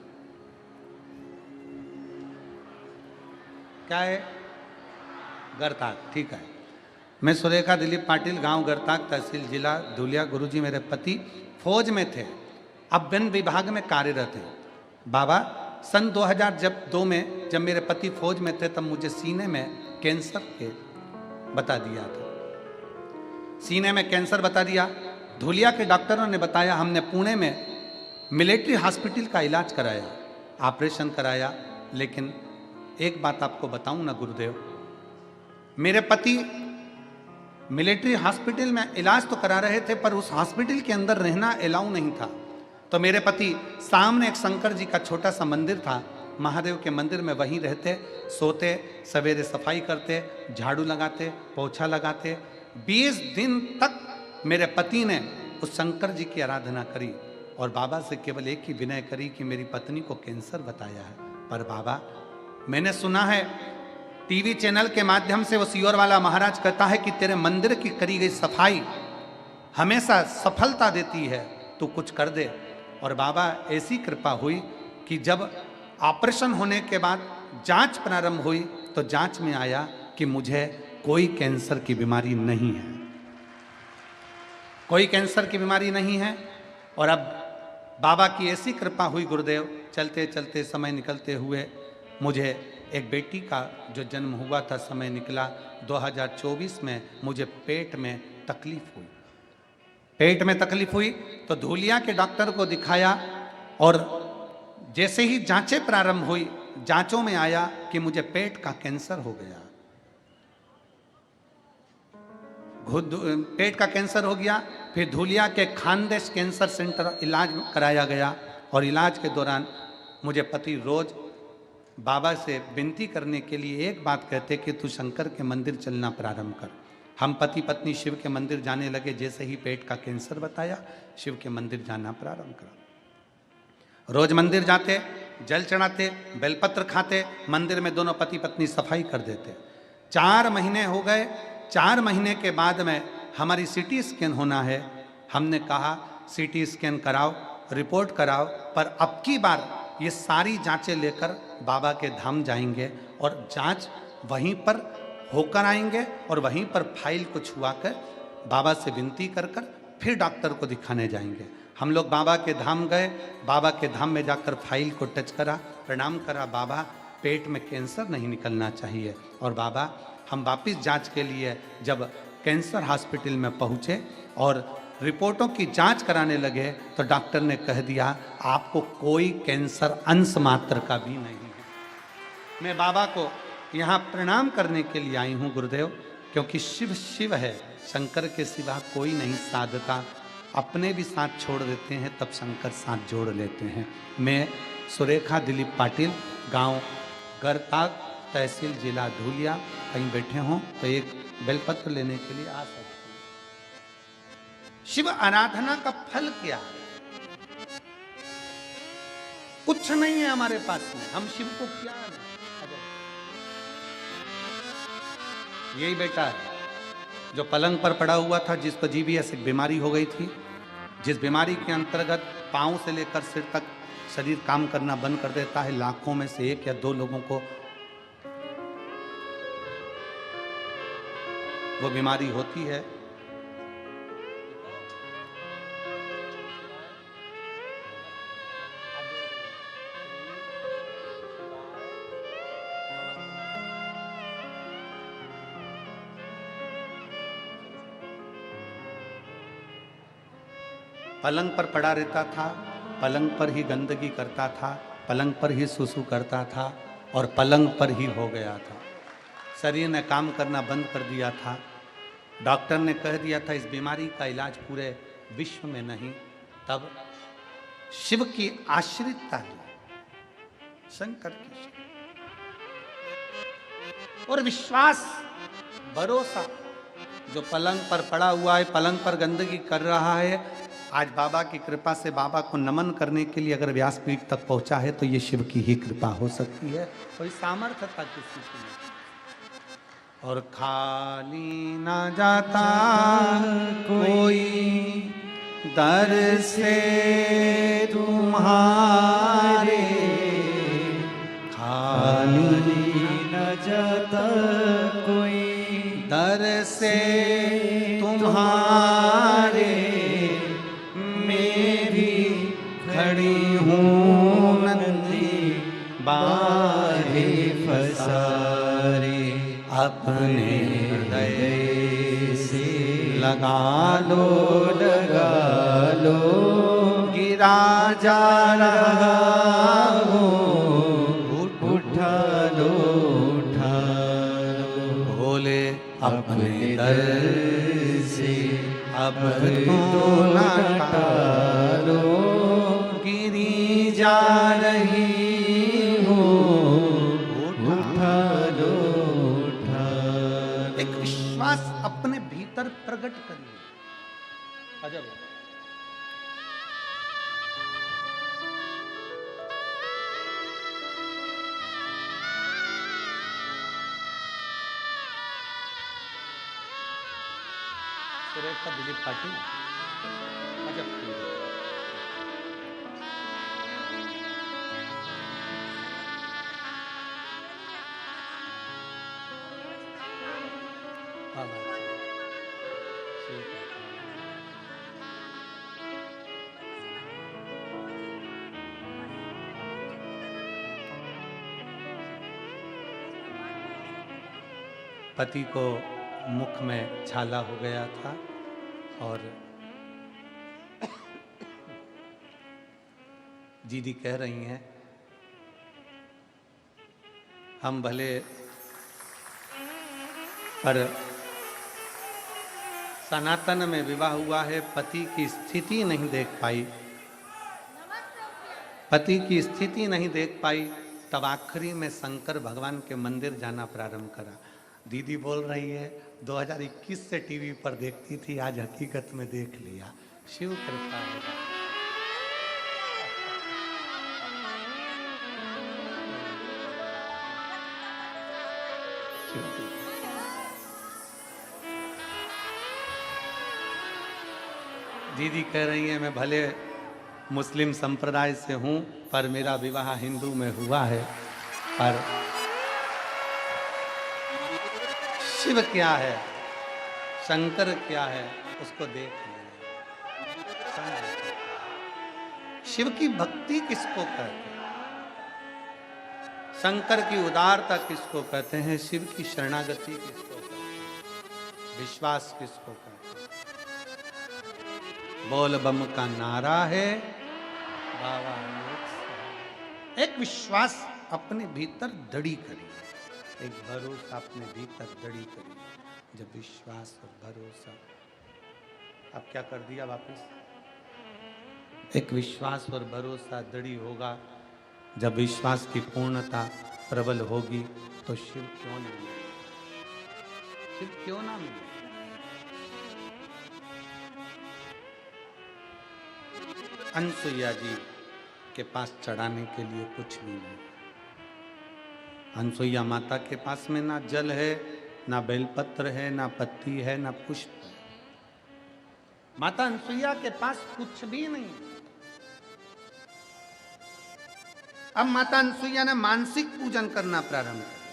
क्या है? गरताक, ठीक है। मैं सुरेखा दिलीप पाटिल, गांव गरताक, तहसील जिला धुलिया। गुरुजी मेरे पति फौज में थे, अब वन विभाग में कार्यरत हैं। बाबा, सन 2002 में जब मेरे पति फौज में थे तब मुझे सीने में कैंसर के बता दिया था। सीने में कैंसर बता दिया। धुलिया के डॉक्टरों ने बताया। हमने पुणे में मिलिट्री हॉस्पिटल का इलाज कराया, ऑपरेशन कराया। लेकिन एक बात आपको बताऊं ना गुरुदेव, मेरे पति मिलिट्री हॉस्पिटल में इलाज तो करा रहे थे पर उस हॉस्पिटल के अंदर रहना अलाउ नहीं था। तो मेरे पति सामने एक शंकर जी का छोटा सा मंदिर था, महादेव के मंदिर में वहीं रहते, सोते, सवेरे सफाई करते, झाड़ू लगाते, पोछा लगाते। 20 दिन तक मेरे पति ने उस शंकर जी की आराधना करी और बाबा से केवल एक ही विनय करी कि मेरी पत्नी को कैंसर बताया है। पर बाबा, मैंने सुना है टीवी चैनल के माध्यम से वो सीहोर वाला महाराज कहता है कि तेरे मंदिर की करी गई सफाई हमेशा सफलता देती है, तू कुछ कर दे। और बाबा, ऐसी कृपा हुई कि जब ऑपरेशन होने के बाद जांच प्रारंभ हुई तो जांच में आया कि मुझे कोई कैंसर की बीमारी नहीं है, कोई कैंसर की बीमारी नहीं है। और अब बाबा की ऐसी कृपा हुई गुरुदेव, चलते चलते समय निकलते हुए मुझे एक बेटी का जो जन्म हुआ था, समय निकला 2024 में। मुझे पेट में तकलीफ हुई, पेट में तकलीफ हुई तो धुलिया के डॉक्टर को दिखाया और जैसे ही जांचें प्रारंभ हुई, जांचों में आया कि मुझे पेट का कैंसर हो गया। पेट का कैंसर हो गया। फिर धुलिया के खानदेश कैंसर सेंटर इलाज कराया गया और इलाज के दौरान मुझे पति रोज बाबा से विनती करने के लिए एक बात कहते कि तू शंकर के मंदिर चलना प्रारंभ कर। हम पति पत्नी शिव के मंदिर जाने लगे। जैसे ही पेट का कैंसर बताया, शिव के मंदिर जाना प्रारंभ करा। रोज मंदिर जाते, जल चढ़ाते, बेलपत्र खाते, मंदिर में दोनों पति पत्नी सफाई कर देते। 4 महीने हो गए। 4 महीने के बाद में हमारी सीटी स्कैन होना है। हमने कहा सीटी स्कैन कराओ, रिपोर्ट कराओ, पर अब की बार ये सारी जांचें लेकर बाबा के धाम जाएंगे और जांच वहीं पर होकर आएंगे और वहीं पर फाइल को छुआ कर बाबा से विनती कर कर फिर डॉक्टर को दिखाने जाएंगे। हम लोग बाबा के धाम गए, बाबा के धाम में जाकर फाइल को टच करा, प्रणाम करा, बाबा पेट में कैंसर नहीं निकलना चाहिए। और बाबा हम वापस जांच के लिए जब कैंसर हॉस्पिटल में पहुँचे और रिपोर्टों की जांच कराने लगे तो डॉक्टर ने कह दिया आपको कोई कैंसर अंश मात्र का भी नहीं है। मैं बाबा को यहाँ प्रणाम करने के लिए आई हूँ गुरुदेव, क्योंकि शिव शिव है, शंकर के सिवा कोई नहीं साधता। अपने भी साथ छोड़ देते हैं तब शंकर साथ जोड़ लेते हैं। मैं सुरेखा दिलीप पाटिल, गांव गरताग, तहसील जिला धूलिया, कहीं बैठे हों तो एक बेलपत्र लेने के लिए आ सकते हैं। शिव आराधना का फल क्या है? कुछ नहीं है हमारे पास में, हम शिव को क्या है? यही बेटा है जो पलंग पर पड़ा हुआ था, जिसको जीबीएस एक बीमारी हो गई थी, जिस बीमारी के अंतर्गत पांव से लेकर सिर तक शरीर काम करना बंद कर देता है। लाखों में से 1 या 2 लोगों को वो बीमारी होती है। पलंग पर पड़ा रहता था, पलंग पर ही गंदगी करता था, पलंग पर ही सुसु करता था और पलंग पर ही हो गया था। शरीर ने काम करना बंद कर दिया था। डॉक्टर ने कह दिया था इस बीमारी का इलाज पूरे विश्व में नहीं। तब शिव की आश्रितता ली, शंकर की और विश्वास, भरोसा। जो पलंग पर पड़ा हुआ है, पलंग पर गंदगी कर रहा है, आज बाबा की कृपा से बाबा को नमन करने के लिए अगर व्यासपीठ तक पहुंचा है तो ये शिव की ही कृपा हो सकती है। कोई सामर्थ्य था किसी की नहीं। और खाली ना जाता कोई दर से तुम्हारे, खाली न जाता कोई दर से तुम्हारे, मैं भी खड़ी हूँ नंदी बाहे फसारे, अपने हृदय से लगा लो गिरा जा रहा हो, उठा लो भोले अपने दर से अब तो ना टालो, गिरी जा रही हो, उठा लो। एक विश्वास अपने भीतर प्रकट करिए। अजब है। सुरेखा दिलीप पाटिल, अजब की पति को मुख में छाला हो गया था और दीदी कह रही हैं हम भले पर सनातन में विवाह हुआ है, पति की स्थिति नहीं देख पाई, पति की स्थिति नहीं देख पाई, तब आखिरी में शंकर भगवान के मंदिर जाना प्रारंभ करा। दीदी बोल रही है 2021 से टीवी पर देखती थी, आज हकीकत में देख लिया। शिव कृपा है। दीदी कह रही है मैं भले मुस्लिम संप्रदाय से हूँ पर मेरा विवाह हिंदू में हुआ है, पर शिव क्या है, शंकर क्या है, उसको देख लें। शिव की भक्ति किसको कहते हैं, शंकर की उदारता किसको कहते हैं, शिव की शरणागति किसको कहते हैं, विश्वास किसको कहते हैं। बोल बम का नारा है बाबा एक विश्वास अपने भीतर दृढ़ी करिए, एक भरोसा अपने भीतर दृढ़ी करिए। जब विश्वास और भरोसा, अब क्या कर दिया वापस, एक विश्वास और भरोसा दृढ़ी होगा, जब विश्वास की पूर्णता प्रबल होगी तो शिव क्यों नहीं मिले, शिव क्यों ना मिले। अनसुईया जी के पास चढ़ाने के लिए कुछ भी नहीं, अनसुईया माता के पास में ना जल है, ना बेलपत्र है, ना पत्ती है, ना पुष्प है। माता अनसुईया के पास कुछ भी नहीं। अब माता अनसुईया ने मानसिक पूजन करना प्रारंभ किया।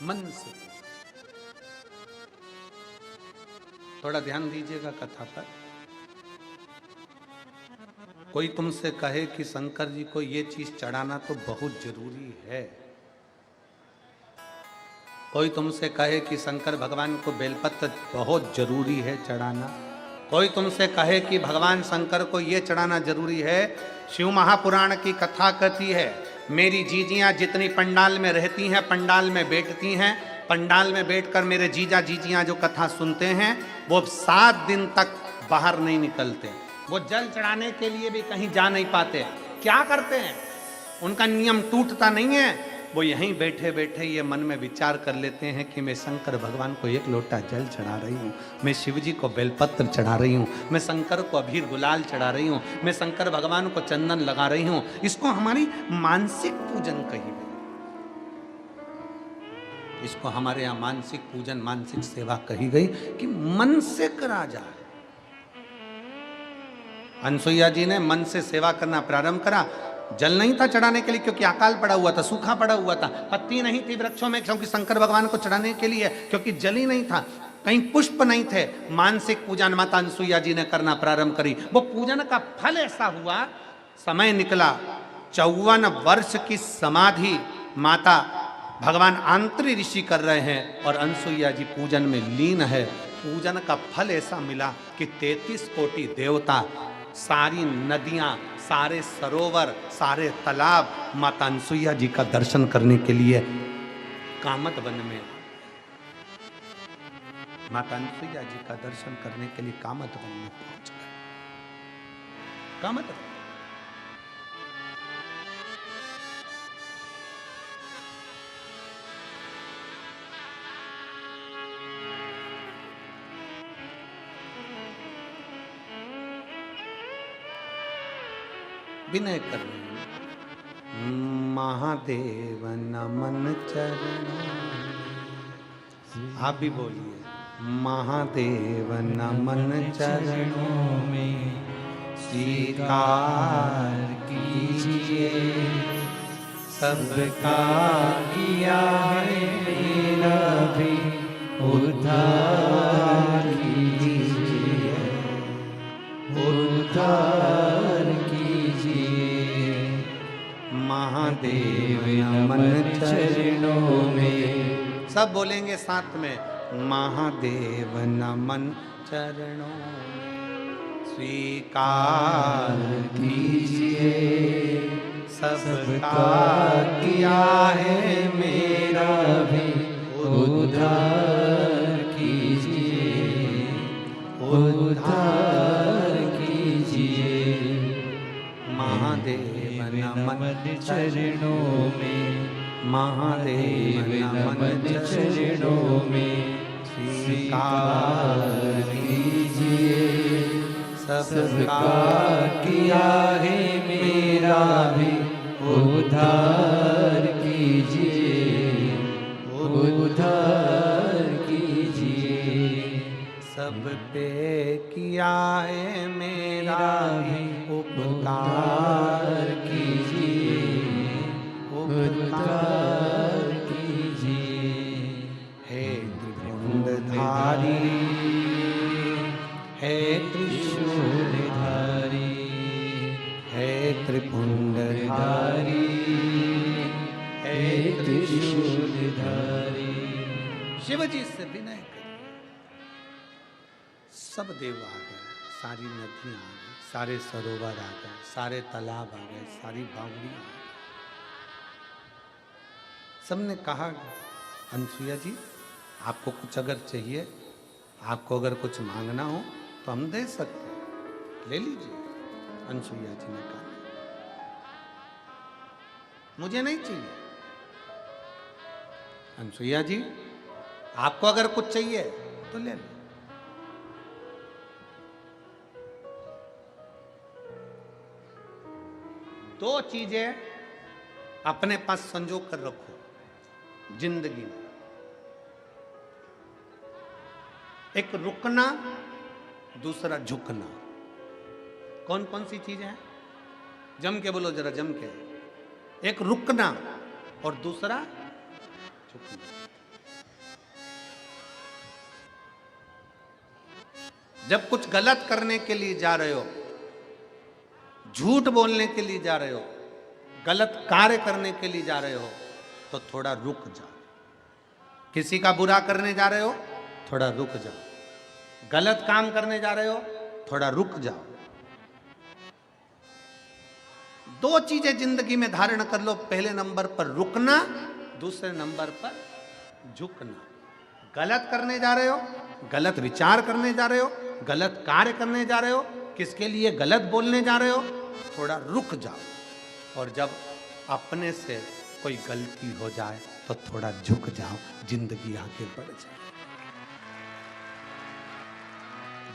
मन से थोड़ा ध्यान दीजिएगा कथा पर। कोई तुमसे कहे कि शंकर जी को ये चीज चढ़ाना तो बहुत जरूरी है, कोई तुमसे कहे कि शंकर भगवान को बेलपत्र बहुत जरूरी है चढ़ाना, कोई तुमसे कहे कि भगवान शंकर को ये चढ़ाना जरूरी है। शिव महापुराण की कथा कहती है, मेरी जीजियां जितनी पंडाल में रहती हैं, पंडाल में बैठती हैं, पंडाल में बैठकर मेरे जीजा जीजियां जो कथा सुनते हैं वो 7 दिन तक बाहर नहीं निकलते, वो जल चढ़ाने के लिए भी कहीं जा नहीं पाते। क्या करते हैं, उनका नियम टूटता नहीं है, वो यहीं बैठे बैठे ये मन में विचार कर लेते हैं कि मैं शंकर भगवान को 1 लोटा जल चढ़ा रही हूँ, मैं शिव जी को बेलपत्र चढ़ा रही हूँ, मैं शंकर को अबीर गुलाल चढ़ा रही हूँ, मैं शंकर भगवान को चंदन लगा रही हूँ। इसको हमारी मानसिक पूजन कही गई, इसको हमारे यहाँ मानसिक पूजन, मानसिक सेवा कही गई कि मन से करा जाए। अनसुईया जी ने मन से सेवा करना प्रारंभ करा। जल नहीं था चढ़ाने के लिए क्योंकि अकाल पड़ा हुआ था, सूखा पड़ा हुआ था, पत्ती नहीं थी वृक्षों में क्योंकि शंकर भगवान को चढ़ाने के लिए, क्योंकि जल ही नहीं था, कहीं पुष्प नहीं थे। मानसिक पूजन माता अनसुईया जी ने करना प्रारंभ करी। वो पूजन का फल ऐसा हुआ, समय निकला 54 वर्ष की समाधि माता भगवान आंतरी ऋषि कर रहे हैं और अनसुईया जी पूजन में लीन है। पूजन का फल ऐसा मिला कि 33 कोटि देवता, सारी नदियां, सारे सरोवर, सारे तालाब माता अनसुईया जी का दर्शन करने के लिए कामत वन में, माता अनसुईया जी का दर्शन करने के लिए कामत वन में पहुंच गए। कामत वन विनय कर रहे हैं। महादेव नमन चरणों, आप भी बोलिए, महादेव नमन चरणों में स्वीकार कीजिए, सबका किया है मेरा भी उद्धार कीजिए, उद्धार महादेव नमन चरणों में। सब बोलेंगे साथ में, महादेव नमन चरणों में स्वीकार कीजिए, सबका किया है मेरा भी उद्धार कीजिए, उद्धार कीजिए। महादेव नमन चरणों में, महादेव नमन चरणों में स्वीकार कीजिए, सबका किया है मेरा भी उद्धार कीजिए, उद्धार कीजिए। सब पे किया है मेरा भी उपकार कीजिए, उपकार कीजिए। हे त्रिपुंडधारी त्रिशूलधारी। शिव जी से विनय करिए। सब देव आ गए, सारी नदियां आ गई, सारे सरोवर आ गए, सारे तालाब आ गए, सारी बावड़ियां आ गई। सबने कहा अनसुईया जी आपको कुछ अगर चाहिए, आपको अगर कुछ मांगना हो तो हम दे सकते हैं, ले लीजिए। अनसुईया जी ने कहा मुझे नहीं चाहिए। अनसुईया जी आपको अगर कुछ चाहिए तो ले लो। दो चीजें अपने पास संजो कर रखो जिंदगी में, एक रुकना, दूसरा झुकना। कौन कौन सी चीजें हैं? जम के बोलो जरा, जम के। एक रुकना और दूसरा झुकना। जब कुछ गलत करने के लिए जा रहे हो, झूठ बोलने के लिए जा रहे हो, गलत कार्य करने के लिए जा रहे हो, तो थोड़ा रुक जाओ। किसी का बुरा करने जा रहे हो, थोड़ा रुक जाओ। गलत काम करने जा रहे हो, थोड़ा रुक जाओ। दो चीजें जिंदगी में धारण कर लो। पहले नंबर पर रुकना, दूसरे नंबर पर झुकना। गलत करने जा रहे हो, गलत विचार करने जा रहे हो, गलत कार्य करने जा रहे हो, किसके लिए गलत बोलने जा रहे हो, थोड़ा रुक जाओ। और जब अपने से कोई गलती हो जाए तो थोड़ा झुक जाओ, जिंदगी आगे बढ़ जाए।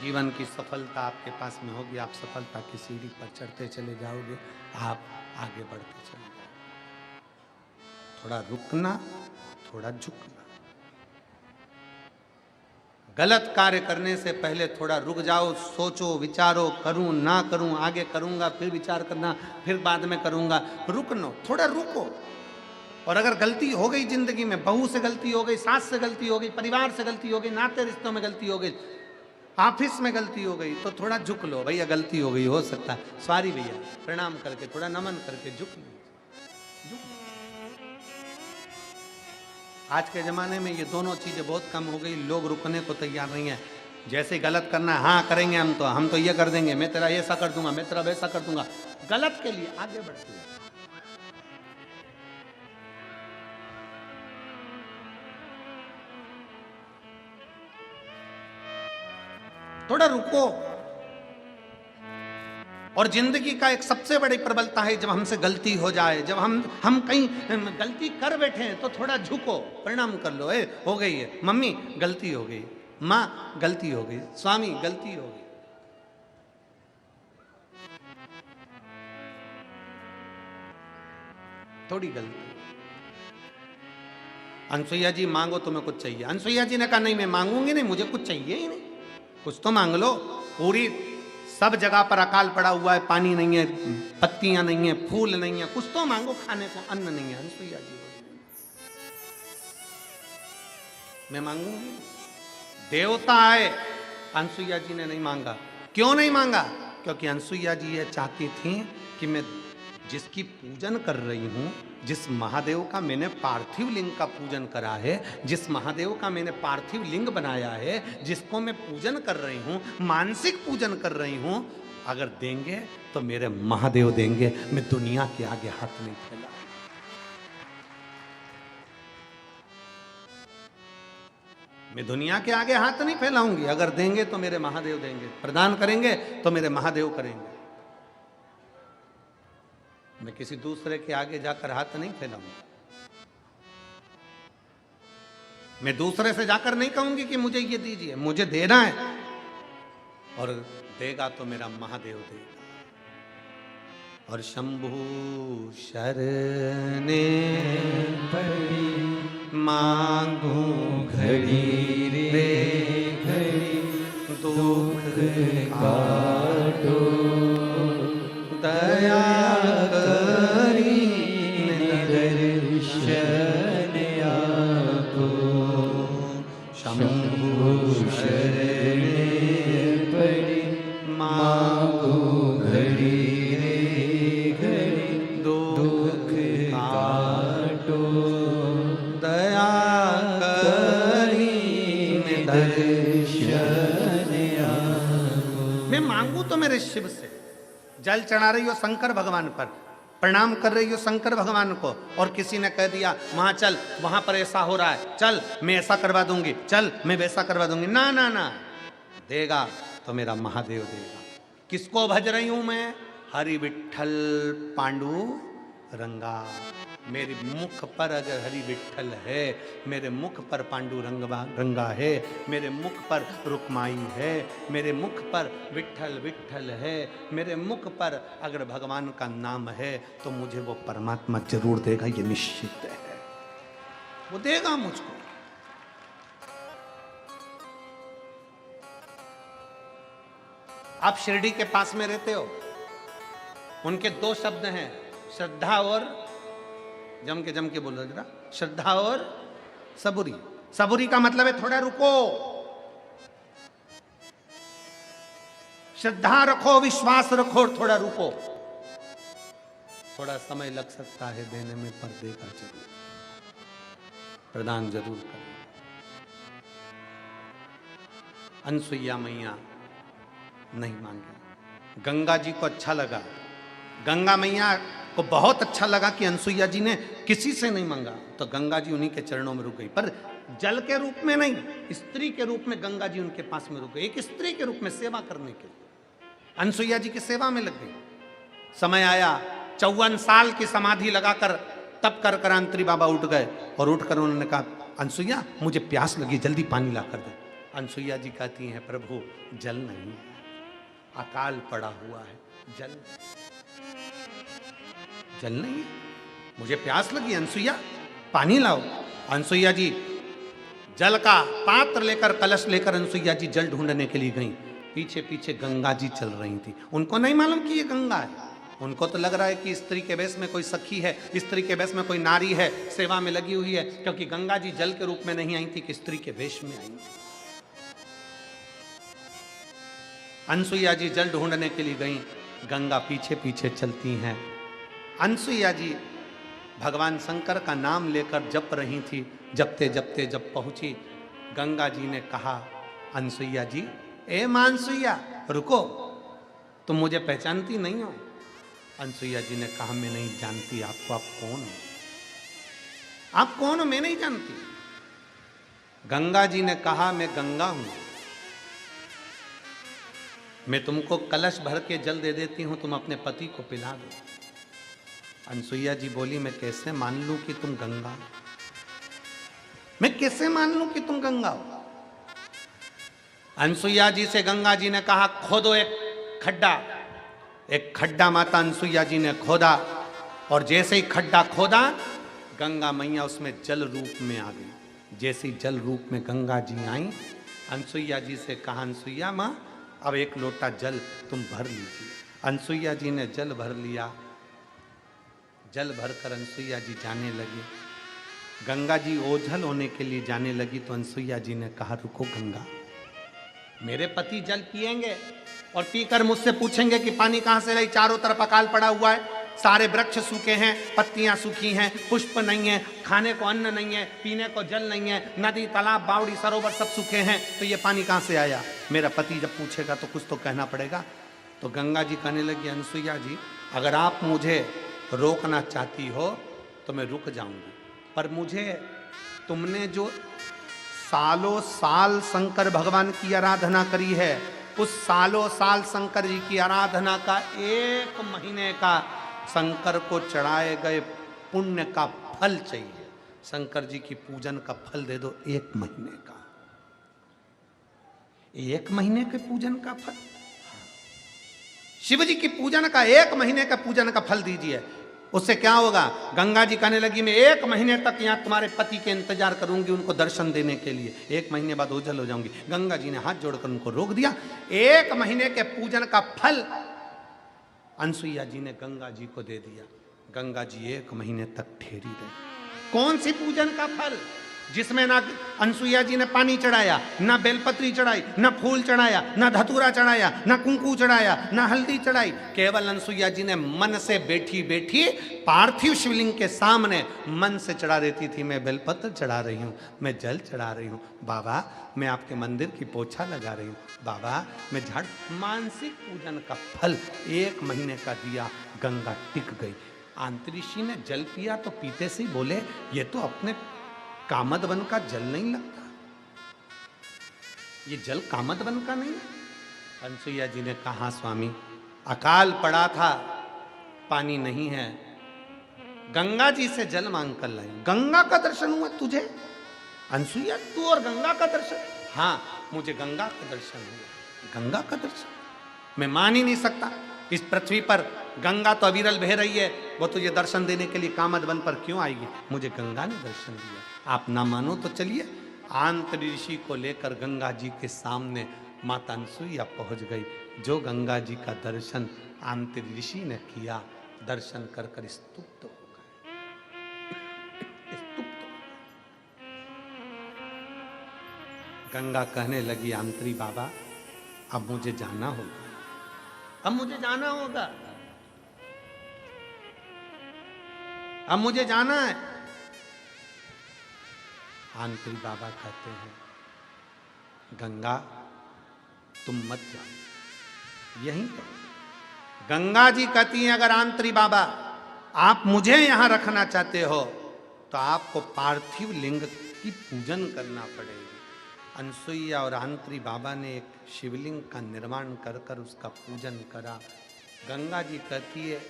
जीवन की सफलता आपके पास में होगी, आप सफलता की सीढ़ी पर चढ़ते चले जाओगे, आप आगे बढ़ते चले जाओगे। थोड़ा रुकना, थोड़ा झुकना। गलत कार्य करने से पहले थोड़ा रुक जाओ, सोचो, विचारो, करूं ना करूं, आगे करूंगा, फिर विचार करना, फिर बाद में करूंगा। रुकनो, थोड़ा रुको। और अगर गलती हो गई जिंदगी में, बहू से गलती हो गई, सास से गलती हो गई, परिवार से गलती हो गई, नाते रिश्तों में गलती हो गई, ऑफिस में गलती हो गई, तो थोड़ा झुक लो। भैया गलती हो गई, हो सकता है, सॉरी भैया, प्रणाम करके, थोड़ा नमन करके झुक लो। आज के ज़माने में ये दोनों चीज़ें बहुत कम हो गई। लोग रुकने को तैयार नहीं है। जैसे गलत करना है, हाँ करेंगे, हम तो ये कर देंगे, मैं तेरा ऐसा कर दूंगा, मैं तेरा वैसा कर दूंगा। गलत के लिए आगे बढ़ते हैं। थोड़ा रुको। और जिंदगी का एक सबसे बड़ी प्रबलता है, जब हमसे गलती हो जाए, जब हम कहीं गलती कर बैठे हैं, तो थोड़ा झुको, प्रणाम कर लो। हो गई है, मम्मी गलती हो गई, माँ गलती हो गई, स्वामी गलती हो गई। थोड़ी गलती। अनसुईया जी मांगो, तुम्हें कुछ चाहिए। अनसुईया जी ने कहा नहीं, मैं मांगूंगी नहीं, मुझे कुछ चाहिए ही नहीं। कुछ तो मांग लो। पूरी सब जगह पर अकाल पड़ा हुआ है, पानी नहीं है, पत्तियां नहीं है, फूल नहीं है, कुछ तो मांगो, खाने को अन्न नहीं है। अनसुईया जी मैं मांगूंगी। देवता आए, अनसुईया जी ने नहीं मांगा। क्यों नहीं मांगा? क्योंकि अनसुईया जी ये चाहती थी कि मैं जिसकी पूजन कर रही हूं, जिस महादेव का मैंने पार्थिव लिंग का पूजन करा है, जिस महादेव का मैंने पार्थिव लिंग बनाया है, जिसको मैं पूजन कर रही हूं, मानसिक पूजन कर रही हूं, अगर देंगे तो मेरे महादेव देंगे। मैं दुनिया के आगे हाथ नहीं फैला। मैं दुनिया के आगे हाथ नहीं फैलाऊंगी। अगर देंगे तो मेरे महादेव देंगे, प्रदान करेंगे तो मेरे महादेव करेंगे। मैं किसी दूसरे के आगे जाकर हाथ नहीं फैलाऊंगा। मैं दूसरे से जाकर नहीं कहूंगी कि मुझे ये दीजिए, मुझे देना है, और देगा तो मेरा महादेव देगा। और शंभु शरणे पड़ी मांगू घड़ी रे घड़ी, दुख काटो दया करी दर्शन आपो। शंभु शरणे पड़ी मांगो घड़ी रे घड़ी, दुख काटो मेरे शिव से, जल चढ़ा रही हो शंकर भगवान पर, प्रणाम कर रही हो शंकर भगवान को, और किसी ने कह दिया वहां चल, वहां पर ऐसा हो रहा है, चल मैं ऐसा करवा दूंगी, चल मैं वैसा करवा दूंगी, ना ना ना, देगा तो मेरा महादेव देगा। किसको भज रही हूं मैं? हरि विठ्ठल पांडु रंगा। मेरे मुख पर अगर हरि विठ्ठल है, मेरे मुख पर पांडु रंगा है, मेरे मुख पर रुक्माई है, मेरे मुख पर विठ्ठल विठ्ठल है, मेरे मुख पर अगर भगवान का नाम है, तो मुझे वो परमात्मा जरूर देगा, ये निश्चित है, वो देगा मुझको। आप शिरडी के पास में रहते हो, उनके दो शब्द हैं, श्रद्धा और जम के बोलो जरा, श्रद्धा और सबूरी। सबूरी का मतलब है थोड़ा रुको, श्रद्धा रखो, विश्वास रखो, थोड़ा रुको, थोड़ा समय लग सकता है देने में, पर देगा जरूर, प्रदान जरूर करें। अनसुईया मैया नहीं मांगे, गंगा जी को अच्छा लगा, गंगा मैया को बहुत अच्छा लगा कि अनसुईया जी ने किसी से नहीं मांगा, तो गंगा जी उन्हीं के चरणों में रुक गई, पर जल के रूप में नहीं, स्त्री के रूप में गंगा जी उनके पास में रुक गई, एक स्त्री के रूप में सेवा करने के लिए अनसुईया जी की सेवा में लग गई। समय आया, 54 साल की समाधि लगाकर तप कर कर अंतरी बाबा उठ गए, और उठकर उन्होंने कहा अनसुईया मुझे प्यास लगी, जल्दी पानी ला कर दे। अनसुईया जी कहती हैं प्रभु जल नहीं, अकाल पड़ा हुआ है, जल नहीं है, मुझे प्यास लगी, अनसुईया पानी लाओ। अनसुईया जी जल का पात्र लेकर, कलश लेकर अनसुईया जी जल ढूंढने के लिए गई, पीछे पीछे गंगा जी चल रही थी। उनको नहीं मालूम कि ये गंगा है, उनको तो लग रहा है कि स्त्री के वेश में कोई सखी है, स्त्री के वेश में कोई नारी है, सेवा में लगी हुई है, क्योंकि गंगा जी जल के रूप में नहीं आई थी कि स्त्री के वेश में आई थी। अनसुईया जी जल ढूंढने के लिए गई, गंगा पीछे पीछे चलती हैं। अनसुईया जी भगवान शंकर का नाम लेकर जप रही थी, जपते जपते जब पहुंची, गंगा जी ने कहा अनसुईया जी, ए मानसुईया रुको, तुम मुझे पहचानती नहीं हो? अनसुईया जी ने कहा मैं नहीं जानती आपको, आप कौन हो? आप कौन हो, मैं नहीं जानती। गंगा जी ने कहा मैं गंगा हूं, मैं तुमको कलश भर के जल दे देती हूं, तुम अपने पति को पिला दो। अनसुईया जी बोली मैं कैसे मान लूं कि तुम गंगा हो, मैं कैसे मान लूं कि तुम गंगा हो? अनसुईया जी से गंगा जी ने कहा खोदो एक खड्डा। एक खड्डा माता अनसुईया जी ने खोदा, और जैसे ही खड्डा खोदा, गंगा मैया उसमें जल रूप में आ गई। जैसे ही जल रूप में गंगा जी आई, अनसुईया जी से कहा अनसुईया माँ अब एक लोटा जल तुम भर लीजिए। अनसुईया जी ने जल भर लिया, जल भरकर अनसुईया जी जाने लगी। गंगा जी ओझल होने के लिए जाने लगी, तो अनसुईया जी ने कहा रुको गंगा, मेरे पति जल पिएंगे और पीकर मुझसे पूछेंगे कि पानी कहां से लाई, चारों तरफ अकाल पड़ा हुआ है, सारे वृक्ष सूखे हैं, पत्तियां सूखी हैं, पुष्प नहीं है, खाने को अन्न नहीं है, पीने को जल नहीं है, नदी तालाब बावड़ी सरोवर सब सूखे हैं, तो ये पानी कहां से आया? मेरा पति जब पूछेगा तो कुछ तो कहना पड़ेगा। तो गंगा जी कहने लगी अनसुईया जी अगर आप मुझे रोकना चाहती हो तो मैं रुक जाऊंगी, पर मुझे तुमने जो सालों साल शंकर भगवान की आराधना करी है, उस सालों साल शंकर जी की आराधना का 1 महीने का शंकर को चढ़ाए गए पुण्य का फल चाहिए। शंकर जी की पूजन का फल दे दो 1 महीने का, 1 महीने के पूजन का फल, शिव जी की पूजन का 1 महीने का पूजन का फल दीजिए। उससे क्या होगा? गंगा जी कहने लगी मैं 1 महीने तक यहाँ तुम्हारे पति के इंतजार करूंगी, उनको दर्शन देने के लिए, 1 महीने बाद ओझल हो जाऊंगी। गंगा जी ने हाथ जोड़कर उनको रोक दिया। 1 महीने के पूजन का फल अनसुईया जी ने गंगा जी को दे दिया। गंगा जी 1 महीने तक ठहरी रही। कौन सी पूजन का फल? जिसमें ना अनसुईया जी ने पानी चढ़ाया, ना बेलपत्री चढ़ाई, ना फूल चढ़ाया, ना धतूरा चढ़ाया, ना कुंकू चढ़ाया, ना हल्दी चढ़ाई। केवल अनसुईया जी ने मन से बैठी बैठी पार्थिव शिवलिंग के सामने मन से चढ़ा देती थी, मैं बेलपत्र चढ़ा रही हूँ, मैं जल चढ़ा रही हूँ, बाबा मैं आपके मंदिर की पोछा लगा रही हूँ, बाबा मैं झाड़। मानसिक पूजन का फल 1 महीने का दिया, गंगा टिक गई। आंत्री ऋषि ने जल पिया तो पीते से ही बोले, ये तो अपने कामद वन का जल नहीं लगता, ये जल कामद वन का नहीं। अनसुईया जी ने कहा, स्वामी अकाल पड़ा था, पानी नहीं है, गंगा जी से जल मांग कर लाई। गंगा का दर्शन हुआ तुझे? अनसुईया तू और गंगा का दर्शन? हाँ मुझे गंगा का दर्शन हुआ। गंगा का दर्शन मैं मान ही नहीं सकता, इस पृथ्वी पर गंगा तो अविरल बह रही है, वो तुझे दर्शन देने के लिए कामद वन पर क्यों आएगी? मुझे गंगा ने दर्शन दिया। आप ना मानो तो चलिए, आंत्री ऋषि को लेकर गंगा जी के सामने माता अनसुईया पहुंच गई। जो गंगा जी का दर्शन आंत्री ऋषि ने किया, दर्शन कर कर स्तुप्त हो गए, स्तुप्त। गंगा कहने लगी, आंत्री बाबा अब मुझे जाना होगा, अब मुझे जाना होगा, अब मुझे जाना है। आंत्री बाबा कहते हैं, गंगा तुम मत जाओ, यहीं रहो। गंगा जी कहती हैं, अगर आंत्री बाबा आप मुझे यहां रखना चाहते हो तो आपको पार्थिव लिंग की पूजन करना पड़ेगी। अनसुईया और आंत्री बाबा ने एक शिवलिंग का निर्माण कर कर उसका पूजन करा। गंगा जी कहती है,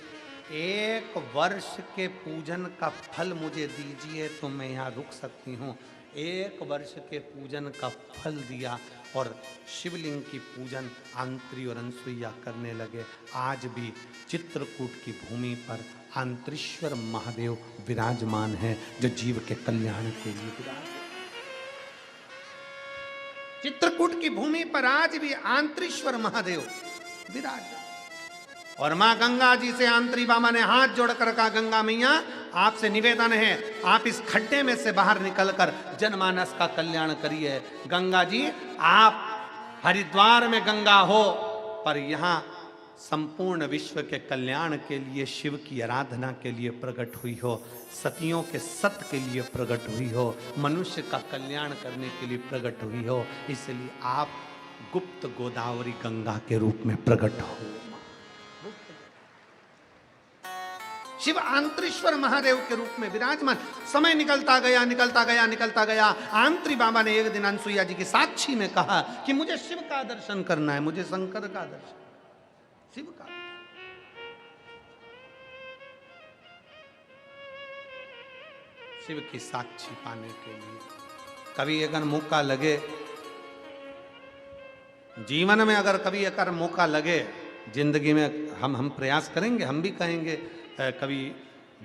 1 वर्ष के पूजन का फल मुझे दीजिए तो मैं यहाँ रुक सकती हूँ। 1 वर्ष के पूजन का फल दिया और शिवलिंग की पूजन आंत्री और अनसुईया करने लगे। आज भी चित्रकूट की भूमि पर आंत्रीश्वर महादेव विराजमान है, जो जीव के कल्याण के लिए विराजमान। चित्रकूट की भूमि पर आज भी आंत्रीश्वर महादेव विराजमान। और मां गंगा जी से आंत्री बाबा ने हाथ जोड़कर कहा, गंगा मैया आपसे निवेदन है, आप इस खड्डे में से बाहर निकलकर जनमानस का कल्याण करिए। गंगा जी आप हरिद्वार में गंगा हो, पर यहाँ संपूर्ण विश्व के कल्याण के लिए, शिव की आराधना के लिए प्रकट हुई हो, सतियों के सत के लिए प्रकट हुई हो, मनुष्य का कल्याण करने के लिए प्रकट हुई हो, इसलिए आप गुप्त गोदावरी गंगा के रूप में प्रकट हो। शिव आंत्रीश्वर महादेव के रूप में विराजमान। समय निकलता गया, निकलता गया, निकलता गया। आंत्री बाबा ने एक दिन अनसुईया जी की साक्षी में कहा कि मुझे शिव का दर्शन करना है, मुझे शंकर का दर्शन, शिव का। शिव की साक्षी पाने के लिए कभी अगर मौका लगे, जीवन में अगर कभी अगर मौका लगे, जिंदगी में हम प्रयास करेंगे, हम भी कहेंगे, कभी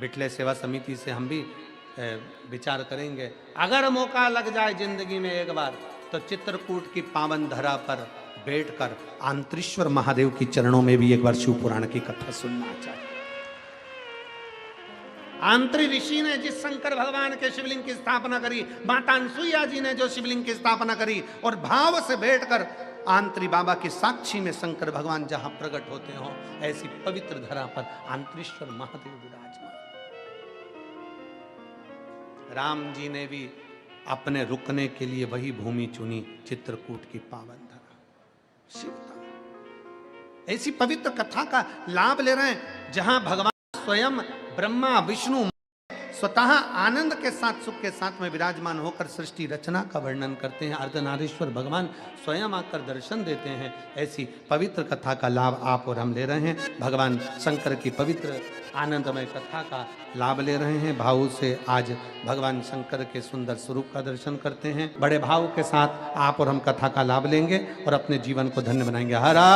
बिटले सेवा समिति से हम भी विचार करेंगे, अगर मौका लग जाए जिंदगी में एक बार, तो चित्रकूट की पावन धरा पर बैठकर आंत्रीश्वर महादेव की चरणों में भी एक बार शिव पुराण की कथा सुनना चाहिए। आंत्री ऋषि ने जिस शंकर भगवान के शिवलिंग की स्थापना करी, माता अनसुईया जी ने जो शिवलिंग की स्थापना करी, और भाव से बैठकर आंत्री बाबा की साक्षी में शंकर भगवान जहां प्रकट होते हो, ऐसी पवित्र धरा पर आंत्रीश्वर महादेव विराजमान। राम जी ने भी अपने रुकने के लिए वही भूमि चुनी, चित्रकूट की पावन धरा, शिवता। ऐसी पवित्र कथा का लाभ ले रहे हैं जहां भगवान स्वयं ब्रह्मा विष्णु स्वतः आनंद के साथ, सुख के साथ में विराजमान होकर सृष्टि रचना का वर्णन करते हैं। अर्धनारीश्वर भगवान स्वयं आकर दर्शन देते हैं। ऐसी पवित्र कथा का लाभ आप और हम ले रहे हैं। भगवान शंकर की पवित्र आनंदमय कथा का लाभ ले रहे हैं। भाव से आज भगवान शंकर के सुंदर स्वरूप का दर्शन करते हैं। बड़े भाव के साथ आप और हम कथा का लाभ लेंगे और अपने जीवन को धन्य बनाएंगे। हरा